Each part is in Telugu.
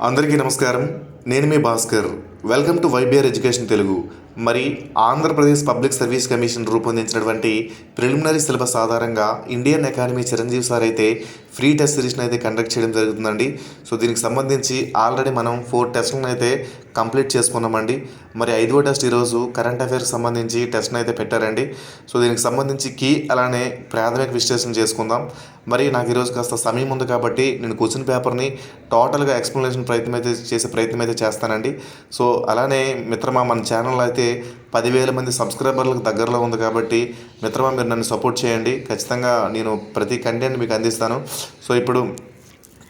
అందరికీ నమస్కారం. నేను మీ Bhaskar. Welcome to YBR education Telugu. మరి ఆంధ్రప్రదేశ్ పబ్లిక్ సర్వీస్ కమిషన్ రూపొందించినటువంటి ప్రిలిమినరీ సిలబస్ ఆధారంగా ఇండియన్ అకాడమీ చిరంజీవి సార్ అయితే ఫ్రీ టెస్ట్ సిరీస్ని అయితే కండక్ట్ చేయడం జరుగుతుందండి. సో దీనికి సంబంధించి ఆల్రెడీ మనం 4 టెస్ట్లను అయితే కంప్లీట్ చేసుకున్నామండి. మరి 5వ టెస్ట్ ఈరోజు కరెంట్ అఫైర్స్ సంబంధించి టెస్ట్ని అయితే పెట్టారండి. సో దీనికి సంబంధించి కీ అలానే ప్రాథమిక విశ్లేషణ చేసుకుందాం. మరి నాకు ఈరోజు కాస్త సమయం ఉంది కాబట్టి నేను క్వశ్చన్ పేపర్ని టోటల్గా ఎక్స్ప్లెనేషన్ ప్రయత్నం అయితే చేస్తానండి. సో అలానే మిత్రమా, మన ఛానల్ అయితే 10,000 మంది సబ్స్క్రైబర్లకు దగ్గరలో ఉంది కాబట్టి మిత్రమా, మీరు నన్ను సపోర్ట్ చేయండి. ఖచ్చితంగా నేను ప్రతి కంటెంట్ మీకు అందిస్తాను. సో ఇప్పుడు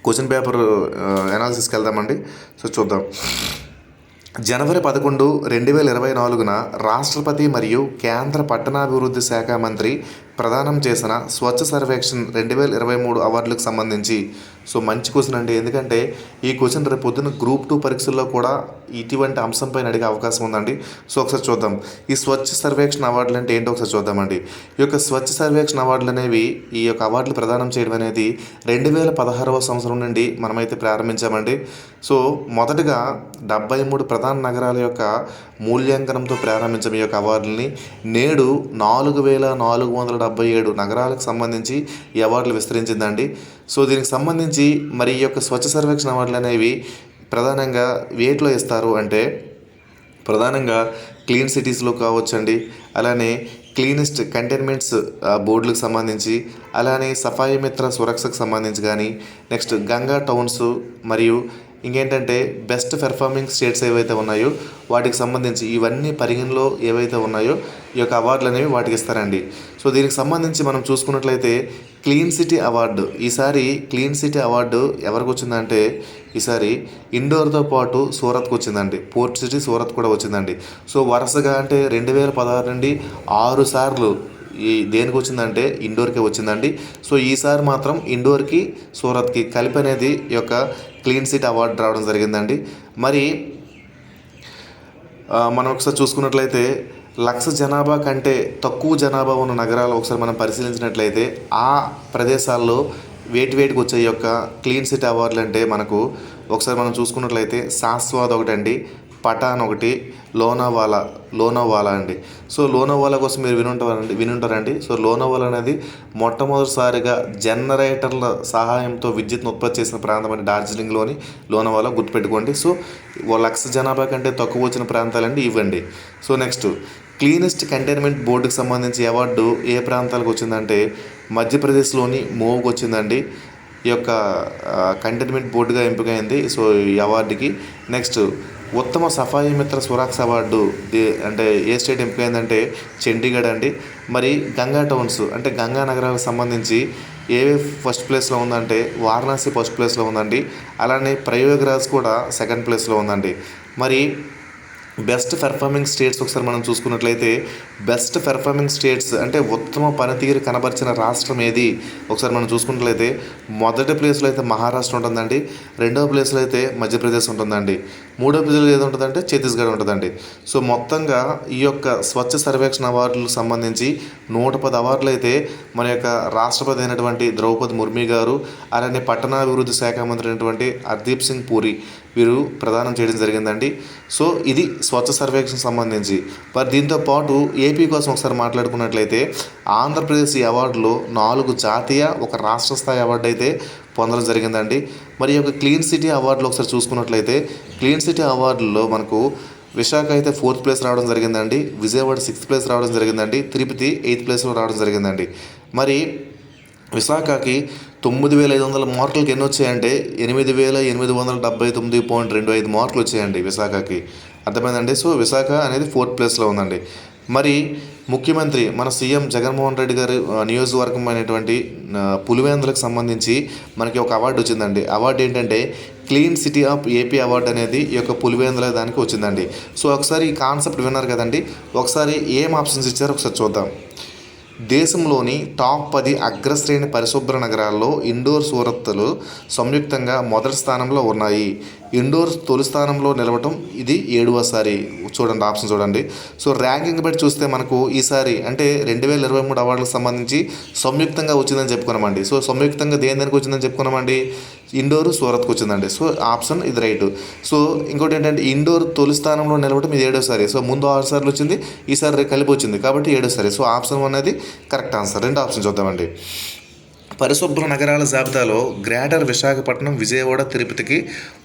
క్వశ్చన్ పేపర్ అనాలిసిస్కి వెళ్దామండి. సో చూద్దాం. జనవరి 11, 2024 రాష్ట్రపతి మరియు కేంద్ర పట్టణాభివృద్ధి శాఖ మంత్రి ప్రదానం చేసిన స్వచ్ఛ సర్వేక్షణ్ 2023 అవార్డులకు సంబంధించి. సో మంచి క్వశ్చన్ అండి, ఎందుకంటే ఈ క్వశ్చన్ రేపు పొద్దున్న గ్రూప్ 2 పరీక్షల్లో కూడా ఇటువంటి అంశంపైన అడిగే అవకాశం ఉందండి. సో ఒకసారి చూద్దాం, ఈ స్వచ్ఛ సర్వేక్షణ అవార్డులు అంటే ఏంటో ఒకసారి చూద్దామండి. ఈ యొక్క స్వచ్ఛ సర్వేక్షణ అవార్డులు అనేవి, ఈ యొక్క అవార్డులు ప్రదానం చేయడం అనేది 2016వ సంవత్సరం నుండి మనమైతే ప్రారంభించామండి. సో మొదటగా 73 ప్రధాన నగరాల యొక్క మూల్యాంకనంతో ప్రారంభించిన ఈ యొక్క అవార్డులని నేడు 4,477 నగరాలకు సంబంధించి ఈ అవార్డులు విస్తరించిందండి. సో దీనికి సంబంధించి మరి ఈ యొక్క స్వచ్ఛ సర్వేక్షణ అవార్డులు అనేవి ప్రధానంగా వేటిలో ఇస్తారు అంటే, ప్రధానంగా క్లీన్ సిటీస్లో కావచ్చండి, అలానే క్లీనెస్ట్ కంటైన్మెంట్స్ బోర్డులకు సంబంధించి, అలానే సఫాయి మిత్ర సురక్షకు సంబంధించి కానీ, నెక్స్ట్ గంగా టౌన్స్, మరియు ఇంకేంటంటే బెస్ట్ పెర్ఫార్మింగ్ స్టేట్స్ ఏవైతే ఉన్నాయో వాటికి సంబంధించి ఇవన్నీ పరిగణలో ఏవైతే ఉన్నాయో ఈ యొక్క అవార్డులు అనేవి వాటికి ఇస్తారండి. సో దీనికి సంబంధించి మనం చూసుకున్నట్లయితే క్లీన్ సిటీ అవార్డు, ఈసారి క్లీన్ సిటీ అవార్డు ఎవరికి వచ్చిందంటే, ఈసారి ఇండోర్తో పాటు సూరత్కి వచ్చిందండి. పోర్ట్ సిటీ సూరత్ కూడా వచ్చిందండి. సో వరుసగా అంటే 2016 నుండి 6 సార్లు ఈ దేనికి వచ్చిందంటే ఇండోర్కే వచ్చిందండి. సో ఈసారి మాత్రం ఇండోర్కి సూరత్కి కలిపి అనేది ఈ యొక్క క్లీన్ సిటీ అవార్డు రావడం జరిగిందండి. మరి మనం ఒకసారి చూసుకున్నట్లయితే 1,00,000 జనాభా కంటే తక్కువ జనాభా ఉన్న నగరాలు ఒకసారి మనం పరిశీలించినట్లయితే ఆ ప్రదేశాల్లో వేటికి వచ్చే యొక్క క్లీన్ సిటీ అవార్డులు అంటే మనకు ఒకసారి మనం చూసుకున్నట్లయితే సాస్వాద్ ఒకటండి, పటాన్ ఒకటి, లోనావాలా అండి. సో లోనావాలా కోసం మీరు వినుంటారండి. సో లోనావాలా అనేది మొట్టమొదటిసారిగా జనరేటర్ల సహాయంతో విద్యుత్ను ఉత్పత్తి చేసిన ప్రాంతం అని డార్జిలింగ్లోని లోనావాలా గుర్తుపెట్టుకోండి. సో 1,00,000 జనాభా కంటే తక్కువ వచ్చిన ప్రాంతాలండి ఇవ్వండి. సో నెక్స్ట్ క్లీనెస్ట్ కంటైన్మెంట్ బోర్డుకి సంబంధించి అవార్డు ఏ ప్రాంతాలకు వచ్చిందంటే మధ్యప్రదేశ్లోని మోవ్కి వచ్చిందండి. ఈ యొక్క కంటైన్మెంట్ బోర్డుగా ఎంపికైంది సో ఈ అవార్డుకి. నెక్స్ట్ ఉత్తమ సఫాయి మిత్ర సురక్ష అవార్డు అంటే ఏ స్టేట్ ఎంపికైందంటే చండీగఢ్ అండి. మరి గంగా టౌన్స్ అంటే గంగా నగరాలకు సంబంధించి ఏవే ఫస్ట్ ప్లేస్లో ఉందంటే వారణాసి ఫస్ట్ ప్లేస్లో ఉందండి. అలానే ప్రయాగ్రాజ్ కూడా సెకండ్ ప్లేస్లో ఉందండి. మరి బెస్ట్ పెర్ఫార్మింగ్ స్టేట్స్ ఒకసారి మనం చూసుకున్నట్లయితే బెస్ట్ పెర్ఫార్మింగ్ స్టేట్స్ అంటే ఉత్తమ పనితీరు కనబరిచిన రాష్ట్రం ఏది ఒకసారి మనం చూసుకున్నట్లయితే మొదటి ప్లేస్లో అయితే మహారాష్ట్ర ఉంటుందండి, రెండవ ప్లేస్లో అయితే మధ్యప్రదేశ్ ఉంటుందండి, మూడో ప్లేస్లో ఏది ఉంటుందంటే ఛత్తీస్గఢ్ ఉంటుందండి. సో మొత్తంగా ఈ యొక్క స్వచ్ఛ సర్వేక్షణ అవార్డులకు సంబంధించి 110 అవార్డులు అయితే మన యొక్క రాష్ట్రపతి అయినటువంటి ద్రౌపది ముర్ము గారు, అలానే పట్టణాభివృద్ధి శాఖ మంత్రి అయినటువంటి హర్దీప్ సింగ్ పూరి వీరు ప్రదానం చేయడం జరిగిందండి. సో ఇది స్వచ్ఛ సర్వేక్షణ సంబంధించి. మరి దీంతో పాటు ఏపీ కోసం ఒకసారి మాట్లాడుకున్నట్లయితే ఆంధ్రప్రదేశ్ ఈ అవార్డులో 4 జాతీయ, 1 రాష్ట్ర స్థాయి అవార్డు అయితే పొందడం జరిగిందండి. మరి ఈ యొక్క క్లీన్ సిటీ అవార్డులో ఒకసారి చూసుకున్నట్లయితే క్లీన్ సిటీ అవార్డుల్లో మనకు విశాఖ అయితే 4th ప్లేస్ రావడం జరిగిందండి, విజయవాడ 6th ప్లేస్ రావడం జరిగిందండి, తిరుపతి 8th ప్లేస్లో రావడం జరిగిందండి. మరి విశాఖకి 9,500 మార్కులకి ఎన్ని వచ్చాయంటే 8,879.25 మార్కులు వచ్చాయండి విశాఖకి. అర్థమైందండి. సో విశాఖ అనేది 4th ప్లేస్లో ఉందండి. మరి ముఖ్యమంత్రి మన సీఎం జగన్మోహన్ రెడ్డి గారి నియోజకవర్గం అయినటువంటి పులివెందులకు సంబంధించి మనకి ఒక అవార్డు వచ్చిందండి. అవార్డు ఏంటంటే clean city of AP award అనేది ఈ యొక్క పులివెందుల దానికి వచ్చిందండి. సో ఒకసారి ఈ కాన్సెప్ట్ విన్నారు కదండి, ఒకసారి ఏం ఆప్షన్స్ ఇచ్చారో ఒకసారి చూద్దాం. దేశంలోని టాప్ 10 అగ్రశ్రేణి పరిశుభ్ర నగరాల్లో ఇండోర్, సూరత్లు సంయుక్తంగా మొదటి స్థానంలో ఉన్నాయి. ఇండోర్ తొలి స్థానంలో నిలవటం ఇది 7వసారి. చూడండి ఆప్షన్ చూడండి. సో ర్యాంకింగ్ బట్టి చూస్తే మనకు ఈసారి అంటే 2023 అవార్డులకు సంబంధించి సంయుక్తంగా వచ్చిందని చెప్పుకున్నామండి. సో సంయుక్తంగా దేనికి వచ్చిందని చెప్పుకున్నామండి, ఇండోర్ సూరత్కి వచ్చిందండి. సో ఆప్షన్ ఇది రైట్. సో ఇంకోటి ఏంటంటే ఇండోర్ తొలి స్థానంలో నిలబడటం ఇది 7వసారి. సో ముందు 6 సార్లు వచ్చింది, ఈసారి కలిపి వచ్చింది కాబట్టి 7వసారి. సో ఆప్షన్ 1 అనేది కరెక్ట్ ఆన్సర్. రెండో ఆప్షన్ చూద్దామండి. పరిశుభ్ర నగరాల జాబితాలో గ్రేటర్ విశాఖపట్నం, విజయవాడ, తిరుపతికి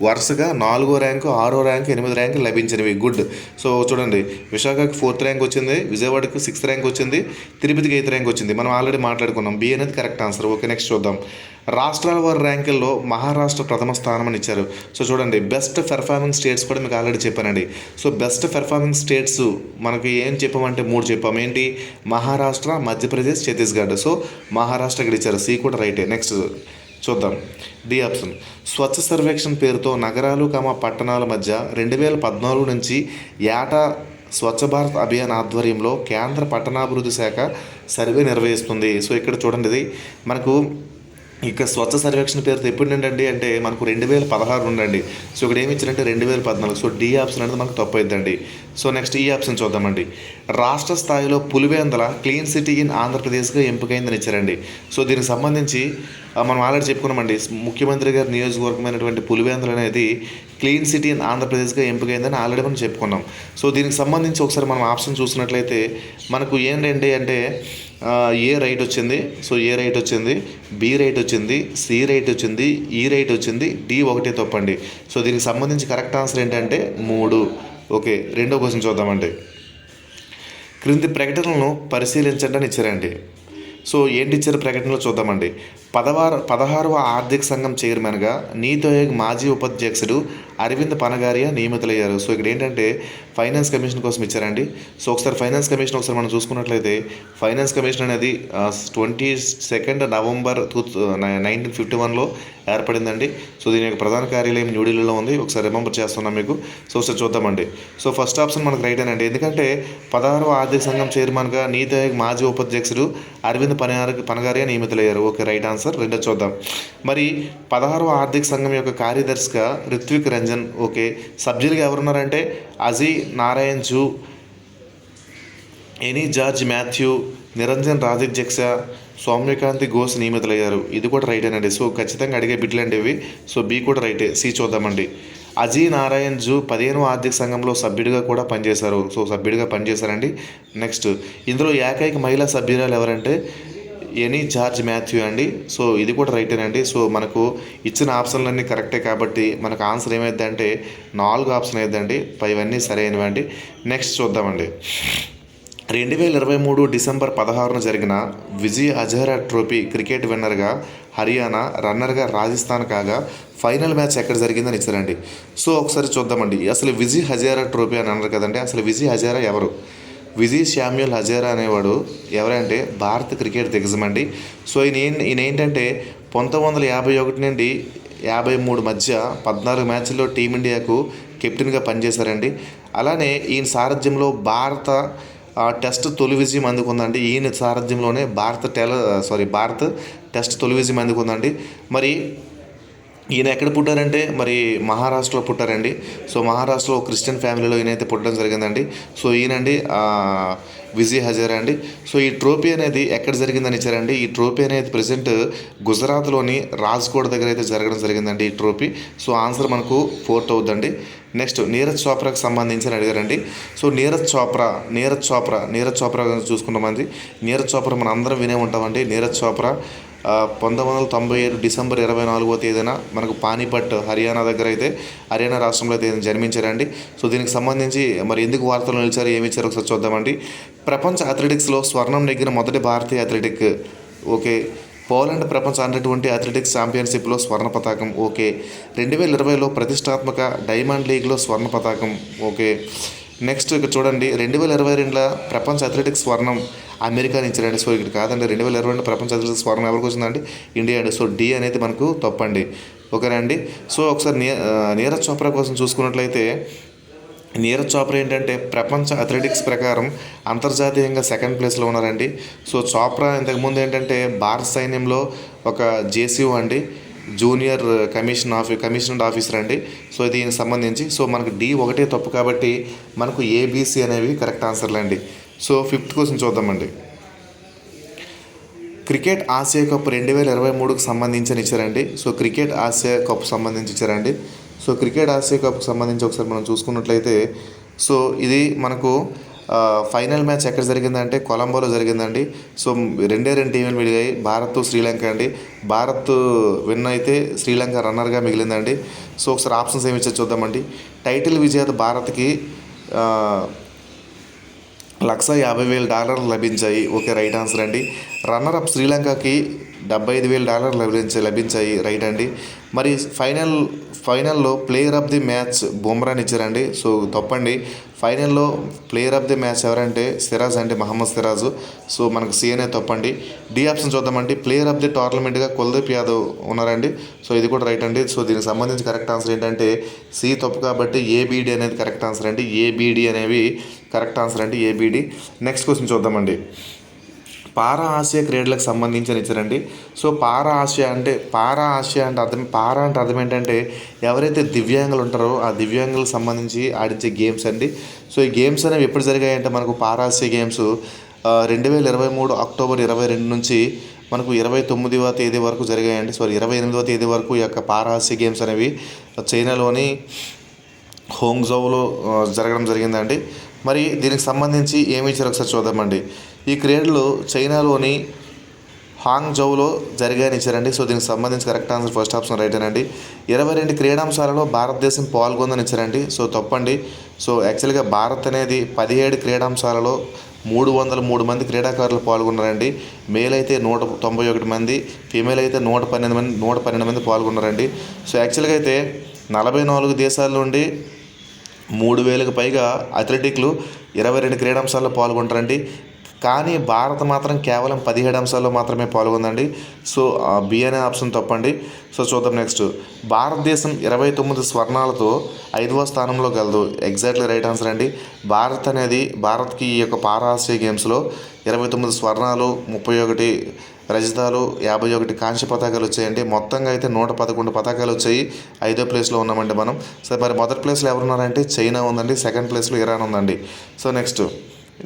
వరుసగా 4వ ర్యాంకు, 6వ ర్యాంకు, 8వ ర్యాంకు లభించినవి. గుడ్. సో చూడండి, విశాఖకి 4th ర్యాంక్ వచ్చింది, విజయవాడకి 6th ర్యాంక్ వచ్చింది, తిరుపతికి 8th ర్యాంక్ వచ్చింది. మనం ఆల్రెడీ మాట్లాడుకున్నాం. బి అనేది కరెక్ట్ ఆన్సర్. ఓకే, నెక్స్ట్ చూద్దాం. రాష్ట్రాల వారి ర్యాంకుల్లో మహారాష్ట్ర ప్రథమ స్థానం అని ఇచ్చారు. సో చూడండి, బెస్ట్ పెర్ఫార్మింగ్ స్టేట్స్ కూడా మీకు ఆల్రెడీ చెప్పానండి. సో బెస్ట్ పెర్ఫార్మింగ్ స్టేట్స్ మనకి ఏం చెప్పామంటే 3 చెప్పాము. ఏంటి? మహారాష్ట్ర, మధ్యప్రదేశ్, ఛత్తీస్గఢ్. సో మహారాష్ట్ర ఇక్కడ ఇచ్చారు. సి కూడా రైటే. నెక్స్ట్ చూద్దాం. D option. స్వచ్ఛ సర్వేక్షణ్ పేరుతో నగరాలు పట్టణాల మధ్య 2014 నుంచి ఏటా స్వచ్ఛ భారత్ అభియాన్ ఆధ్వర్యంలో కేంద్ర పట్టణాభివృద్ధి శాఖ సర్వే నిర్వహిస్తుంది. సో ఇక్కడ చూడండి, ఇది మనకు ఇక స్వచ్ఛ సర్వేక్షణ పేరుతో ఎప్పుడు నుండి అంటే మనకు 2016 ఉండండి. సో ఇక్కడ ఏమి ఇచ్చారంటే 2014. సో డి ఆప్షన్ అనేది మనకు తప్పు అయిద్దండి. సో నెక్స్ట్ ఈ ఆప్షన్ చూద్దామండి. రాష్ట్ర స్థాయిలో పులివెందుల క్లీన్ సిటీ ఇన్ ఆంధ్రప్రదేశ్గా ఎంపికైందని ఇచ్చారండి. సో దీనికి సంబంధించి మనం ఆల్రెడీ చెప్పుకున్నామండి. ముఖ్యమంత్రి గారి నియోజకవర్గమైనటువంటి పులివెందుల అనేది క్లీన్ సిటీ ఇన్ ఆంధ్రప్రదేశ్గా ఎంపికైందని ఆల్రెడీ మనం చెప్పుకున్నాం. సో దీనికి సంబంధించి ఒకసారి మనం ఆప్షన్ చూసినట్లయితే మనకు ఏంటంటే అంటే ఏ రైట్ వచ్చింది. సో ఏ రైట్ వచ్చింది, బి రైట్ వచ్చింది, సి రైట్ వచ్చింది, ఈ రైట్ వచ్చింది, డి ఒకటే తప్పండి. సో దీనికి సంబంధించి కరెక్ట్ ఆన్సర్ ఏంటంటే 3. ఓకే, రెండో క్వశ్చన్ చూద్దామండి. క్రింది ప్రకటనలను పరిశీలించండి అని ఇచ్చారండి. సో ఏంటి ఇచ్చారు ప్రకటనలో చూద్దామండి. 16వ ఆర్థిక సంఘం చైర్మన్గా నీతి ఆయోగ్ మాజీ ఉపాధ్యక్షుడు అరవింద్ పనగారియా నియమితులయ్యారు. సో ఇక్కడ ఏంటంటే ఫైనాన్స్ కమిషన్ కోసం ఇచ్చారండి. సో ఒకసారి ఫైనాన్స్ కమిషన్ ఒకసారి మనం చూసుకున్నట్లయితే ఫైనాన్స్ కమిషన్ అనేది 22 నవంబర్ 1951లో ఏర్పడిందండి. సో దీని యొక్క ప్రధాన కార్యాలయం న్యూఢిల్లీలో ఉంది. ఒకసారి రిమెంబర్ చేస్తున్నాం మీకు. సో ఒకసారి చూద్దామండి. సో ఫస్ట్ ఆప్షన్ మనకు రైట్ అనండి. ఎందుకంటే 16వ ఆర్థిక సంఘం చైర్మన్గా నీతి ఆయోగ్ మాజీ ఉపాధ్యక్షుడు అరవింద్ పనగారియా నియమితులయ్యారు. Okay, right answer. రెండో చూద్దాం. మరి 16వ ఆర్థిక సంఘం యొక్క కార్యదర్శిగా రిత్విక్ రంజన్. ఓకే, సభ్యులుగా ఎవరున్నారంటే అజీ నారాయణ్ జూ, ఎనీ జార్జ్ మాథ్యూ, నిరంజన్ రాజాధ్యక్ష, సౌమ్యకాంతి ఘోష్ నియమితులయ్యారు. ఇది కూడా రైట్ అనండి. సో ఖచ్చితంగా అడిగే బిడ్లండి ఇవి. సో బి కూడా రైటే. సి చూద్దామండి. అజీ నారాయణ్ జూ 15వ ఆర్థిక సంఘంలో సభ్యుడిగా కూడా పనిచేశారు. సో సభ్యుడిగా పనిచేశారండి. నెక్స్ట్ ఇందులో ఏకైక మహిళా సభ్యురాలు ఎవరంటే ఎనీ జార్జ్ మాథ్యూ అండి. సో ఇది కూడా రైటేనండి. సో మనకు ఇచ్చిన ఆప్షన్లన్నీ కరెక్టే కాబట్టి మనకు ఆన్సర్ ఏమైందంటే 4 ఆప్షన్ అయ్యిందండి. ఇవన్నీ సరైనవండి. నెక్స్ట్ చూద్దామండి. 2023 డిసెంబర్ 16న జరిగిన విజయ్ హజారా ట్రోఫీ క్రికెట్ విన్నర్గా హర్యానా, రన్నర్గా రాజస్థాన్ కాగా ఫైనల్ మ్యాచ్ ఎక్కడ జరిగిందని ఇచ్చారండి. సో ఒకసారి చూద్దామండి. అసలు విజయ్ హజారా ట్రోఫీ అని అన్నారు కదండి. అసలు విజయ్ హజారా ఎవరు? విజయ్ శామ్యూల్ హజారా అనేవాడు ఎవరంటే భారత క్రికెట్ దిగ్గజమండి. సో ఈయన ఏంటంటే 1951 నుండి 53 మధ్య 14 మ్యాచ్ల్లో టీమిండియాకు కెప్టెన్గా పనిచేశారండి. అలానే ఈయన సారథ్యంలో భారత టెస్ట్ తొలి విజయం అందుకుందండి. ఈయన సారథ్యంలోనే భారత్ టెస్ట్ తొలి విజయం అందుకుందండి. మరి ఈయన ఎక్కడ పుట్టారంటే మరి మహారాష్ట్రలో పుట్టారండి. సో మహారాష్ట్రలో క్రిస్టియన్ ఫ్యామిలీలో ఈయనైతే పుట్టడం జరిగిందండి. సో ఈయనండి విజయ్ హజారా అండి. సో ఈ ట్రోఫీ అనేది ఎక్కడ జరిగిందని ఇచ్చారండి. ఈ ట్రోఫీ అనేది ప్రజెంట్ గుజరాత్లోని రాజ్కోట్ దగ్గర అయితే జరగడం జరిగిందండి ఈ ట్రోఫీ. సో ఆన్సర్ మనకు 4th అవుతుందండి. నెక్స్ట్ నీరజ్ చోప్రాకి సంబంధించి అడిగారండి. సో నీరజ్ చోప్రా చూసుకున్నామండి. నీరజ్ చోప్రా మనం అందరం వినే ఉంటామండి. నీరజ్ చోప్రా 1997 డిసెంబర్ 24వ తేదీన మనకు పానీపట్ హర్యానా దగ్గర అయితే హర్యానా రాష్ట్రంలో అయితే జన్మించారండి. సో దీనికి సంబంధించి మరి ఎందుకు వార్తలు నిలిచారు, ఏమి ఇచ్చారు ఒకసారి చూద్దామండి. ప్రపంచ అథ్లెటిక్స్లో స్వర్ణం నెగ్గిన మొదటి భారతీయ అథ్లెటిక్. ఓకే, పోలాండ్ ప్రపంచ అండర్-20 అథ్లెటిక్స్ ఛాంపియన్షిప్లో స్వర్ణ పతాకం. ఓకే, 2020లో ప్రతిష్టాత్మక డైమండ్ లీగ్లో స్వర్ణ పతాకం. ఓకే, నెక్స్ట్ ఇక్కడ చూడండి. 2022 ప్రపంచ అథ్లెటిక్స్ స్వర్ణం అమెరికా నుంచి రండి. సో ఇక్కడ కాదండి. 2022 ప్రపంచ అథ్లెటిక్స్ స్వర్ణం ఎవరికి వచ్చిందండి? ఇండియా అండి. సో డి అనేది మనకు తప్పండి. ఓకేనా అండి. సో ఒకసారి నీరజ్ చోప్రా కోసం చూసుకున్నట్లయితే నీరజ్ చోప్రా ఏంటంటే ప్రపంచ అథ్లెటిక్స్ ప్రకారం అంతర్జాతీయంగా 2nd ప్లేస్లో ఉన్నారండి. సో చోప్రా ఇంతకుముందు ఏంటంటే భారత సైన్యంలో ఒక జేసీఓ అండి, జూనియర్ కమిషనర్ ఆఫీసర్ అండి. సో దీనికి సంబంధించి సో మనకు డి ఒకటే తప్పు కాబట్టి మనకు ఏబిసి అనేవి కరెక్ట్ ఆన్సర్లు అండి. సో 5th క్వశ్చన్ చూద్దామండి. క్రికెట్ ఆసియా కప్ 2023కు సంబంధించి ఇచ్చారండి. సో క్రికెట్ ఆసియా కప్ సంబంధించి ఇచ్చారండి. సో క్రికెట్ ఆసియా కప్కి సంబంధించి ఒకసారి మనం చూసుకున్నట్లయితే సో ఇది మనకు ఫైనల్ మ్యాచ్ ఎక్కడ జరిగిందంటే కొలంబోలో జరిగిందండి. సో రెండే టీంలు మిగిలాయి, భారత్ శ్రీలంక అండి. భారత్ విన్ అయితే శ్రీలంక రన్నర్గా మిగిలిందండి. సో ఒకసారి ఆప్షన్స్ ఏమి ఇచ్చారు చూద్దామండి. టైటిల్ విజేత భారత్కి $150,000 లభించాయి. ఓకే, రైట్ ఆన్సర్ అండి. రన్నర్ అప్ శ్రీలంకకి $75,000 లభించాయి. రైట్ అండి. మరి ఫైనల్లో ప్లేయర్ ఆఫ్ ది మ్యాచ్ బుమ్రాని ఇచ్చారండి. సో తప్పండి. ఫైనల్లో ప్లేయర్ ఆఫ్ ది మ్యాచ్ ఎవరంటే సిరాజ్ అండి, మహమ్మద్ సిరాజు. సో మనకు సి అనే తప్పండి. డి ఆప్షన్ చూద్దామండి. ప్లేయర్ ఆఫ్ ది టోర్నమెంట్గా కుల్దీప్ యాదవ్ ఉన్నారండి. సో ఇది కూడా రైట్ అండి. సో దీనికి సంబంధించి కరెక్ట్ ఆన్సర్ ఏంటంటే సి తప్పు కాబట్టి ఏబిడి అనేది కరెక్ట్ ఆన్సర్ అండి. ఏబిడి అనేవి కరెక్ట్ ఆన్సర్ అండి, ఏబిడి. నెక్స్ట్ క్వశ్చన్ చూద్దామండి. పారా ఆసియా క్రీడలకు సంబంధించి ఇచ్చారండి. సో పారా ఆసియా అంటే అర్థం ఏంటంటే ఎవరైతే దివ్యాంగులు ఉంటారో ఆ దివ్యాంగులకు సంబంధించి ఆడించే గేమ్స్ అండి. సో ఈ గేమ్స్ అనేవి ఎప్పుడు జరిగాయంటే మనకు పారా ఆసియా గేమ్స్ 2023 అక్టోబర్ 22 నుంచి మనకు 29వ తేదీ వరకు జరిగాయండి. 28వ తేదీ వరకు ఈ యొక్క పారా ఆసియా గేమ్స్ అనేవి చైనాలోని హోంగ్జౌలో జరగడం జరిగిందండి. మరి దీనికి సంబంధించి ఏమి ఇచ్చారు ఒకసారి చూద్దామండి. ఈ క్రీడలు చైనాలోని హాంగ్జౌలో జరిగాయని ఇచ్చారండి. సో దీనికి సంబంధించి correct answer first option right అండి. 22 క్రీడాంశాలలో భారతదేశం పాల్గొందని ఇచ్చారండి. సో తప్పండి. సో యాక్చువల్గా భారత్ అనేది 17 క్రీడాంశాలలో 303 మంది క్రీడాకారులు పాల్గొన్నారండి. మేల్ అయితే 191 మంది, ఫీమేల్ అయితే 112 మంది పాల్గొన్నారండి. సో యాక్చువల్గా అయితే 44 దేశాల నుండి 3,000కు పైగా అథ్లెటిక్లు 22 క్రీడాంశాల్లో పాల్గొంటారండి. కానీ భారత్ మాత్రం కేవలం 17 అంశాల్లో మాత్రమే పాల్గొందండి. సో బి అనే ఆప్షన్ తప్పండి. సో చూద్దాం నెక్స్ట్. భారతదేశం 29 స్వర్ణాలతో 5వ స్థానంలో గలదు. ఎగ్జాక్ట్లీ రైట్ ఆన్సర్ అండి. భారత్కి ఈ యొక్క పారా ఆసియా గేమ్స్లో 29 స్వర్ణాలు, 31 రజతాలు, 51 కాంస్య పతాకాలు వచ్చాయండి. మొత్తంగా అయితే 111 పతాకాలు వచ్చాయి. 5వ ప్లేస్లో ఉన్నామండి మనం. సో మరి మొదటి ప్లేస్లో ఎవరున్నారంటే చైనా ఉందండి. సెకండ్ ప్లేస్లో ఇరాన్ ఉందండి. సో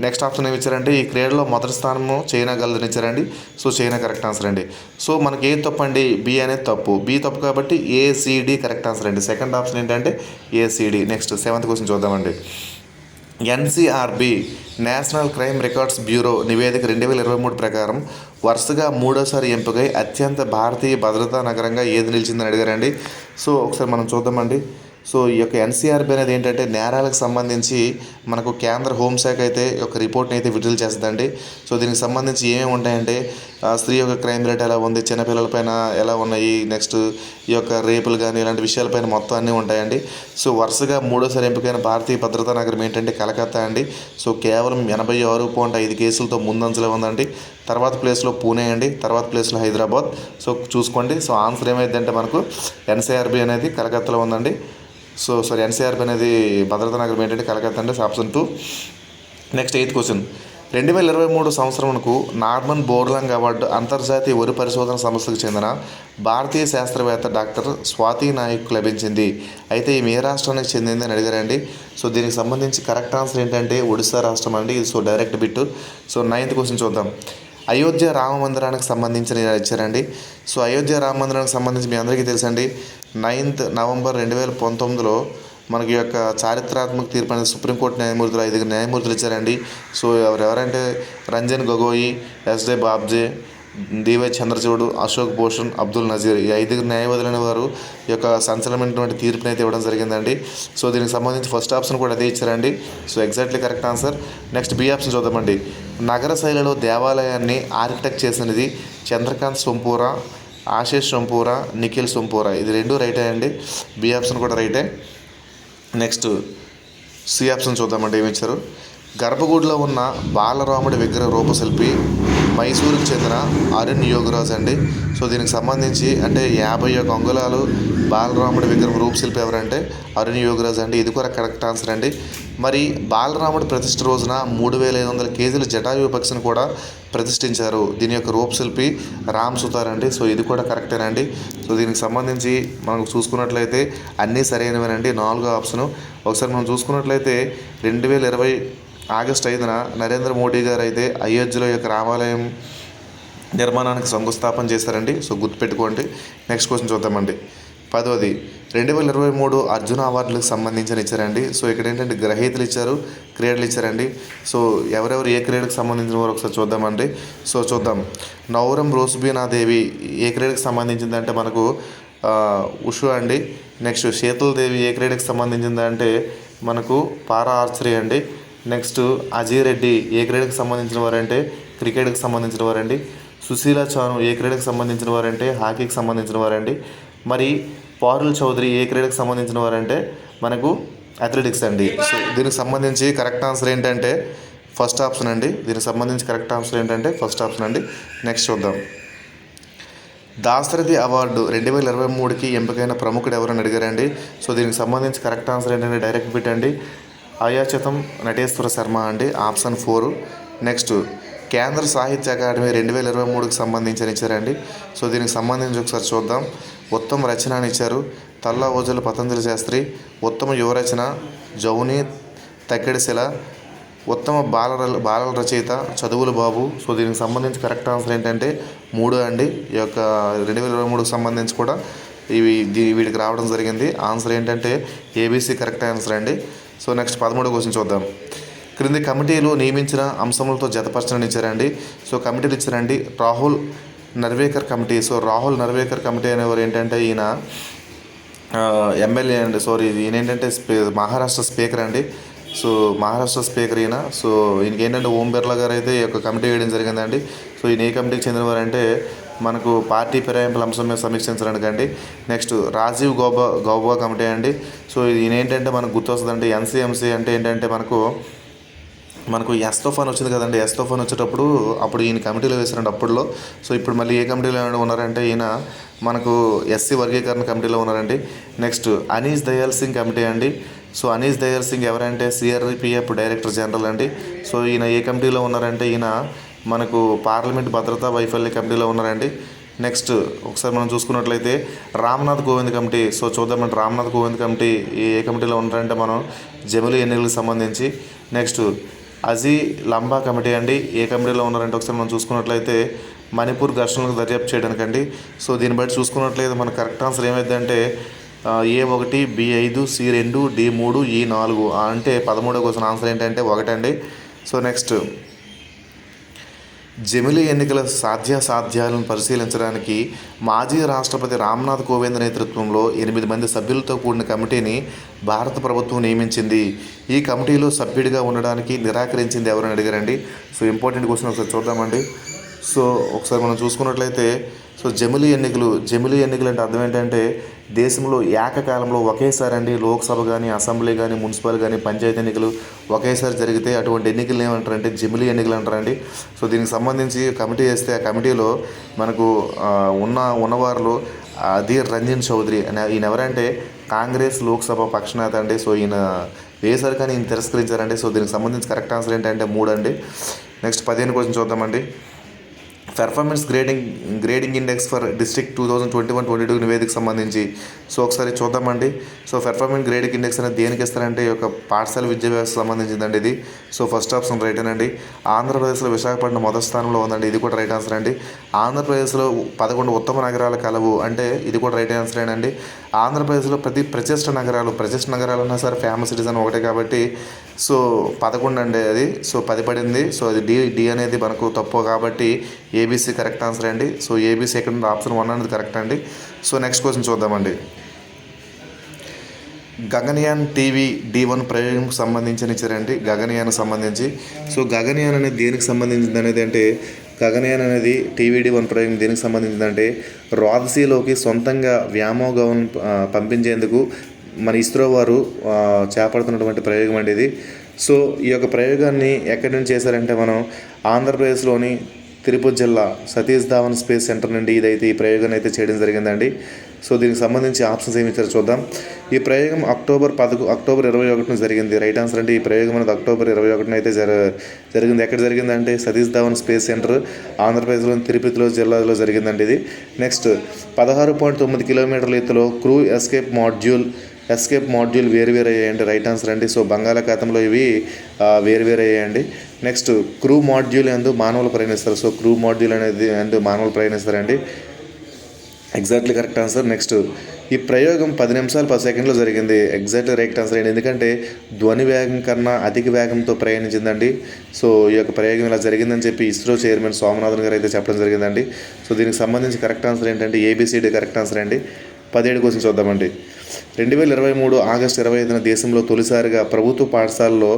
నెక్స్ట్ ఆప్షన్ ఏమి ఇచ్చారంటే ఈ క్రీడలో మొదటి స్థానము చైనా గలదని ఇచ్చారండి. సో చైనా కరెక్ట్ ఆన్సర్ అండి. సో మనకి ఏది తప్పు అండి, బి అనేది తప్పు. బి తప్పు కాబట్టి ఏసిడి కరెక్ట్ ఆన్సర్ అండి. సెకండ్ ఆప్షన్ ఏంటంటే ఏసిడి. నెక్స్ట్ 7th క్వశ్చన్ చూద్దామండి. NCRB national crime records bureau నివేదిక 2023 ప్రకారం వరుసగా 3వసారి ఎంపికై అత్యంత భారతీయ భద్రతా నగరంగా ఏది నిలిచిందని అడిగారండి. సో ఒకసారి మనం చూద్దామండి. సో ఈ యొక్క ఎన్సీఆర్బీ అనేది ఏంటంటే నేరాలకు సంబంధించి మనకు కేంద్ర హోంశాఖ అయితే ఒక రిపోర్ట్ని అయితే విడుదల చేస్తుందండి. సో దీనికి సంబంధించి ఏమేమి ఉంటాయంటే స్త్రీ యొక్క క్రైమ్ రేట్ ఎలా ఉంది, చిన్నపిల్లలపైన ఎలా ఉన్నాయి, నెక్స్ట్ ఈ యొక్క రేపులు కానీ ఇలాంటి విషయాలపైన మొత్తం అన్నీ ఉంటాయండి. సో వరుసగా 3వసారి ఎంపికైన భారతీయ భద్రతా నగరం ఏంటంటే కలకత్తా అండి. సో కేవలం 86.5 కేసులతో ముందంజలో ఉందండి. తర్వాత ప్లేస్లో పూణే అండి, తర్వాత ప్లేస్లో హైదరాబాద్. సో చూసుకోండి. సో ఆన్సర్ ఏమైందంటే మనకు ఎన్సీఆర్బీ అనేది కలకత్తాలో ఉందండి. ఎన్సీఆర్బీ అనేది భద్రతా నగరం ఏంటంటే కలకత్తా అండి, ఆప్షన్ 2. Next 8th question. 2023 సంవత్సరంకు నార్మన్ బోర్లాంగ్ అవార్డు అంతర్జాతీయ వరి పరిశోధన సంస్థకు చెందిన భారతీయ శాస్త్రవేత్త డాక్టర్ స్వాతి నాయక్ లభించింది. అయితే ఈమె ఏ రాష్ట్రానికి చెందింది అని అడిగారండి. సో దీనికి సంబంధించి కరెక్ట్ ఆన్సర్ ఏంటంటే ఒడిశా రాష్ట్రం అండి. ఇది డైరెక్ట్ బిట్. 9th క్వశ్చన్ చూద్దాం. అయోధ్య రామ మందిరానికి సంబంధించిన ఇచ్చారండి. సో అయోధ్య రామ మందిరానికి సంబంధించి మీ అందరికీ తెలుసండి. 9th నవంబర్ 2019లో మనకి యొక్క చారిత్రాత్మక తీర్పు అనేది సుప్రీంకోర్టు న్యాయమూర్తులు 5 న్యాయమూర్తులు ఇచ్చారండి. సో ఎవరంటే రంజన్ గొగోయి, ఎస్జే బాబ్జే, డివై చంద్రచూడ్, అశోక్ భూషణ్, అబ్దుల్ నజీర్, ఈ 5 న్యాయవాదులైన వారు ఈ యొక్క సంచలనమైనటువంటి తీర్పుని అయితే ఇవ్వడం జరిగిందండి. సో దీనికి సంబంధించి ఫస్ట్ ఆప్షన్ కూడా అదే ఇచ్చారండి. So exactly correct answer. Next B option చూద్దామండి. నగర శైలిలో దేవాలయాన్ని ఆర్కిటెక్ట్ చేసినది చంద్రకాంత్ సొంపూరా, ఆశీష్ సొంపూరా, నిఖిల్ సొంపూరా. ఇది 2 రైటే అండి. బి ఆప్షన్ కూడా రైటే. నెక్స్ట్ సి ఆప్షన్ చూద్దామండి. ఏమి ఇచ్చారు. గర్భగుడిలో ఉన్న బాలరాముడి విగ్రహ రూపశిల్పి మైసూరుకు చెందిన అరుణ్ యోగరాజ్ అండి. సో దీనికి సంబంధించి అంటే 51 అంగుళాలు బాలరాముడి విగ్రహం రూపశిల్పి ఎవరంటే అరుణ్ యోగరాజ్ అండి. ఇది కూడా కరెక్ట్ ఆన్సర్ అండి. మరి బాలరాముడి ప్రతిష్ఠ రోజున 3,500 కేజీల జటాయు పక్షిని కూడా ప్రతిష్ఠించారు. దీని యొక్క రూపశిల్పి రామ్ సుతార్ అండి. సో ఇది కూడా కరెక్టేనండి. సో దీనికి సంబంధించి మనం చూసుకున్నట్లయితే అన్నీ సరైనవేనండి. 4వ ఆప్షను. ఒకసారి మనం చూసుకున్నట్లయితే 2020 ఆగస్టు 5న నరేంద్ర మోడీ గారు అయితే అయోధ్యలో యొక్క రామాలయం నిర్మాణానికి శంకుస్థాపన చేశారండి. సో గుర్తుపెట్టుకోండి. నెక్స్ట్ క్వశ్చన్ చూద్దామండి. 10వ 2023 అర్జున అవార్డులకు సంబంధించిన ఇచ్చారండి. సో ఇక్కడ ఏంటంటే గ్రహీతలు ఇచ్చారు, క్రీడలు ఇచ్చారండి. సో ఎవరెవరు ఏ క్రీడకు సంబంధించిన వారు ఒకసారి చూద్దామండి. సో చూద్దాం. నౌరం రోస్బీనాదేవి ఏ క్రీడకు సంబంధించిందంటే మనకు ఉషు అండి. నెక్స్ట్ శీతలదేవి ఏ క్రీడకు సంబంధించిందంటే మనకు పారా ఆర్చరీ అండి. నెక్స్ట్ అజయ్ రెడ్డి ఏ క్రీడకు సంబంధించిన వారంటే క్రికెట్కి సంబంధించిన వారండి. సుశీల చాను ఏ క్రీడకు సంబంధించిన వారంటే హాకీకి సంబంధించిన వారండి. మరి పారుల్ చౌదరి ఏ క్రీడకు సంబంధించిన వారంటే మనకు అథ్లెటిక్స్ అండి. సో దీనికి సంబంధించి కరెక్ట్ ఆన్సర్ ఏంటంటే ఫస్ట్ ఆప్షన్ అండి. దీనికి సంబంధించి కరెక్ట్ ఆన్సర్ ఏంటంటే ఫస్ట్ ఆప్షన్ అండి. నెక్స్ట్ చూద్దాం. దాశరథి అవార్డు 2023కి ఎంపికైన ప్రముఖుడు ఎవరని అడిగారండి. సో దీనికి సంబంధించి కరెక్ట్ ఆన్సర్ ఏంటంటే డైరెక్ట్ బిట్ అండి. అయాచితం నటేశ్వర శర్మ అండి, ఆప్షన్ 4. నెక్స్ట్ కేంద్ర సాహిత్య అకాడమీ 2023కి సంబంధించి ఇచ్చారండి. సో దీనికి సంబంధించి ఒకసారి చూద్దాం. ఉత్తమ రచన అని ఇచ్చారు. తల్లా ఓజల పతంజలి శాస్త్రి. ఉత్తమ యువరచన జౌని తక్కెడిశిల. ఉత్తమ బాలల రచయిత చదువుల బాబు. సో దీనికి సంబంధించి కరెక్ట్ ఆన్సర్ ఏంటంటే 3 అండి. ఈ యొక్క 2023కి సంబంధించి కూడా వీటికి రావడం జరిగింది. ఆన్సర్ ఏంటంటే ఏబీసీ కరెక్ట్ ఆన్సర్ అండి. సో నెక్స్ట్ 13వ క్వశ్చన్ చూద్దాం. క్రింది కమిటీలు నియమించిన అంశములతో జతపరచని ఇచ్చారండి. సో కమిటీలు ఇచ్చారండి. Rahul Narwekar committee. So Rahul Narwekar committee అనేవారు ఏంటంటే ఈయన ఎమ్మెల్యే అండి. ఈయన ఏంటంటే మహారాష్ట్ర స్పీకర్ అండి. సో మహారాష్ట్ర స్పీకర్ ఈయన. సో ఈయనకి ఏంటంటే ఓం బిర్లా గారు అయితే ఈ యొక్క కమిటీ వేయడం జరిగిందండి. సో ఈయన ఏ కమిటీకి చెందినవారంటే మనకు పార్టీ ఫిరాయింపుల అంశం మీద సమీక్షించడానికి అండి. నెక్స్ట్ రాజీవ్ గౌబా కమిటీ అండి. సో ఈయన ఏంటంటే మనకు గుర్తొస్తుందండి. ఎన్సీఎంసీ అంటే ఏంటంటే మనకు ఎస్ తుఫాన్ వచ్చింది కదండి. ఎస్ తుఫాన్ వచ్చేటప్పుడు అప్పుడు ఈయన కమిటీలో వేసారండి అప్పుడులో. సో ఇప్పుడు మళ్ళీ ఏ కమిటీలో ఉన్నారంటే ఈయన మనకు ఎస్సీ వర్గీకరణ కమిటీలో ఉన్నారండి. నెక్స్ట్ అనీస్ దయాల్ సింగ్ కమిటీ అండి. సో అనీస్ దయాల్ సింగ్ ఎవరంటే సిఆర్పిఎఫ్ డైరెక్టర్ జనరల్ అండి. సో ఈయన ఏ కమిటీలో ఉన్నారంటే ఈయన మనకు పార్లమెంట్ భద్రతా వైఫల్య కమిటీలో ఉన్నారండి. నెక్స్ట్ ఒకసారి మనం చూసుకున్నట్లయితే రామ్నాథ్ కోవింద్ కమిటీ. సో చూద్దామంటే రామ్నాథ్ కోవింద్ కమిటీ ఏ కమిటీలో ఉన్నారంటే మనం జమిలీ ఎన్నికలకు సంబంధించి. నెక్స్ట్ అజీ లంబా కమిటీ అండి. ఏ కమిటీలో ఉన్నారంటే ఒకసారి మనం చూసుకున్నట్లయితే మణిపూర్ ఘర్షణలకు దర్యాప్తు చేయడానికండి. సో దీన్ని బట్టి చూసుకున్నట్లయితే మన కరెక్ట్ ఆన్సర్ ఏమైందంటే A1, B5, C2, D3, E4. అంటే 13వ క్వశ్చన్ ఆన్సర్ ఏంటంటే 1 అండి. సో నెక్స్ట్ జమిలీ ఎన్నికల సాధ్యాసాధ్యాలను పరిశీలించడానికి మాజీ రాష్ట్రపతి రామ్నాథ్ కోవింద్ నేతృత్వంలో 8 మంది సభ్యులతో కూడిన కమిటీని భారత ప్రభుత్వం నియమించింది. ఈ కమిటీలో సభ్యుడిగా ఉండడానికి నిరాకరించింది ఎవరని అడిగారండి. సో ఇంపార్టెంట్ క్వశ్చన్ ఒకసారి చూద్దామండి. సో ఒకసారి మనం చూసుకున్నట్లయితే సో జమిలీ ఎన్నికలు అంటే అర్థం ఏంటంటే దేశంలో ఏకకాలంలో ఒకేసారి అండి లోక్సభ కానీ అసెంబ్లీ కానీ మున్సిపల్ కానీ పంచాయతీ ఎన్నికలు ఒకేసారి జరిగితే అటువంటి ఎన్నికలు ఏమంటారంటే జమిలీ ఎన్నికలు అంటారండి. సో దీనికి సంబంధించి కమిటీ వేస్తే ఆ కమిటీలో మనకు ఉన్నవారిలో అధీర్ రంజన్ చౌదరి ఈయన ఎవరంటే కాంగ్రెస్ లోక్సభ పక్షనేత అండి. సో ఈయన వేశారు కానీ ఈయన తిరస్కరించారండి. సో దీనికి సంబంధించి కరెక్ట్ ఆన్సర్ ఏంటంటే 3 అండి. నెక్స్ట్ 15 క్వశ్చన్ చూద్దామండి. Performance grading index for district 2021-22 నివేదికకు సంబంధించి సో ఒకసారి చూద్దామండి. సో పెర్ఫార్మెన్స్ గ్రేడింగ్ ఇండెక్స్ అనేది దేనికి ఇస్తారంటే ఈ యొక్క పాఠశాల విద్యా వ్యవస్థ సంబంధించిందండి ఇది. సో ఫస్ట్ ఆప్షన్ రైట్ అండి. ఆంధ్రప్రదేశ్లో విశాఖపట్నం మొదటి స్థానంలో ఉందండి. ఇది కూడా రైట్ ఆన్సర్ అండి. ఆంధ్రప్రదేశ్లో 11 ఉత్తమ నగరాల కలవు అంటే ఇది కూడా రైట్ ఆన్సర్ అండి. ఆంధ్రప్రదేశ్లో ప్రతిష్ట నగరాలు అన్నా సరే ఫేమస్ సిటీస్ అని ఒకటే కాబట్టి సో 11 అండి అది. సో 10 పడింది. సో అది డి అనేది మనకు తప్పు కాబట్టి ఏబీసీ కరెక్ట్ ఆన్సర్ అండి. సో ఏబీసీ ఎక్కడ ఆప్షన్ 1 అనేది కరెక్ట్ అండి. సో నెక్స్ట్ క్వశ్చన్ చూద్దామండి. గగన్యాన్ టీవీ D1 ప్రయోగంకి సంబంధించి ఇచ్చారండి. గగన్యాన్ సంబంధించి సో గగన్యాన్ అనేది దేనికి సంబంధించింది అనేది అంటే గగన్యాన్ అనేది టీవీ D1 ప్రయోగం దేనికి సంబంధించిందంటే రాడ్సీలోకి సొంతంగా వ్యామోగం పంపించేందుకు మన ఇస్రో వారు చేపడుతున్నటువంటి ప్రయోగం అండి ఇది. సో ఈ యొక్క ప్రయోగాన్ని ఎక్కడి నుంచి చేశారంటే మనం ఆంధ్రప్రదేశ్లోని తిరుపతి జిల్లా సతీష్ ధావన్ స్పేస్ సెంటర్ నుండి ఈ ప్రయోగాన్ని అయితే చేయడం జరిగిందండి. సో దీనికి సంబంధించి ఆప్షన్స్ ఏమి ఇచ్చారో చూద్దాం. ఈ ప్రయోగం అక్టోబర్ 21 జరిగింది. రైట్ ఆన్సర్ అంటే ఈ ప్రయోగం అనేది అక్టోబర్ 21 అయితే జరిగింది. ఎక్కడ జరిగిందంటే సతీష్ ధావన్ స్పేస్ సెంటర్ ఆంధ్రప్రదేశ్లోని తిరుపతిలో జిల్లాలో జరిగిందండి ఇది. నెక్స్ట్ 16.9 కిలోమీటర్ల ఎత్తులో క్రూ ఎస్కేప్ మాడ్యూల్ వేరువేరు అయ్యాయండి. రైట్ ఆన్సర్ అండి. సో బంగాళాఖాతంలో ఇవి వేరువేరు అయ్యాయండి. నెక్స్ట్ క్రూ మాడ్యూల్ యందు మానవులు ప్రయాణిస్తారు. సో క్రూ మాడ్యూల్ అనేది అందు మానవులు ప్రయాణిస్తారండి. Exactly correct answer. నెక్స్ట్ ఈ ప్రయోగం 10 నిమిషాలు 10 సెకండ్లో జరిగింది. ఎగ్జాక్ట్లీ రైట్ ఆన్సర్ అండి. ఎందుకంటే ధ్వని వేగం కన్నా అధిక వేగంతో ప్రయాణించిందండి. సో ఈ యొక్క ప్రయోగం ఇలా జరిగిందని చెప్పి ఇస్రో చైర్మన్ సోమనాథన్ గారు అయితే చెప్పడం జరిగిందండి. సో దీనికి సంబంధించి కరెక్ట్ ఆన్సర్ ఏంటంటే ఏబిసిడి కరెక్ట్ ఆన్సర్ అండి. 17 క్వశ్చన్ చూద్దామండి. 2023 ఆగస్టు 25న దేశంలో తొలిసారిగా ప్రభుత్వ పాఠశాలలో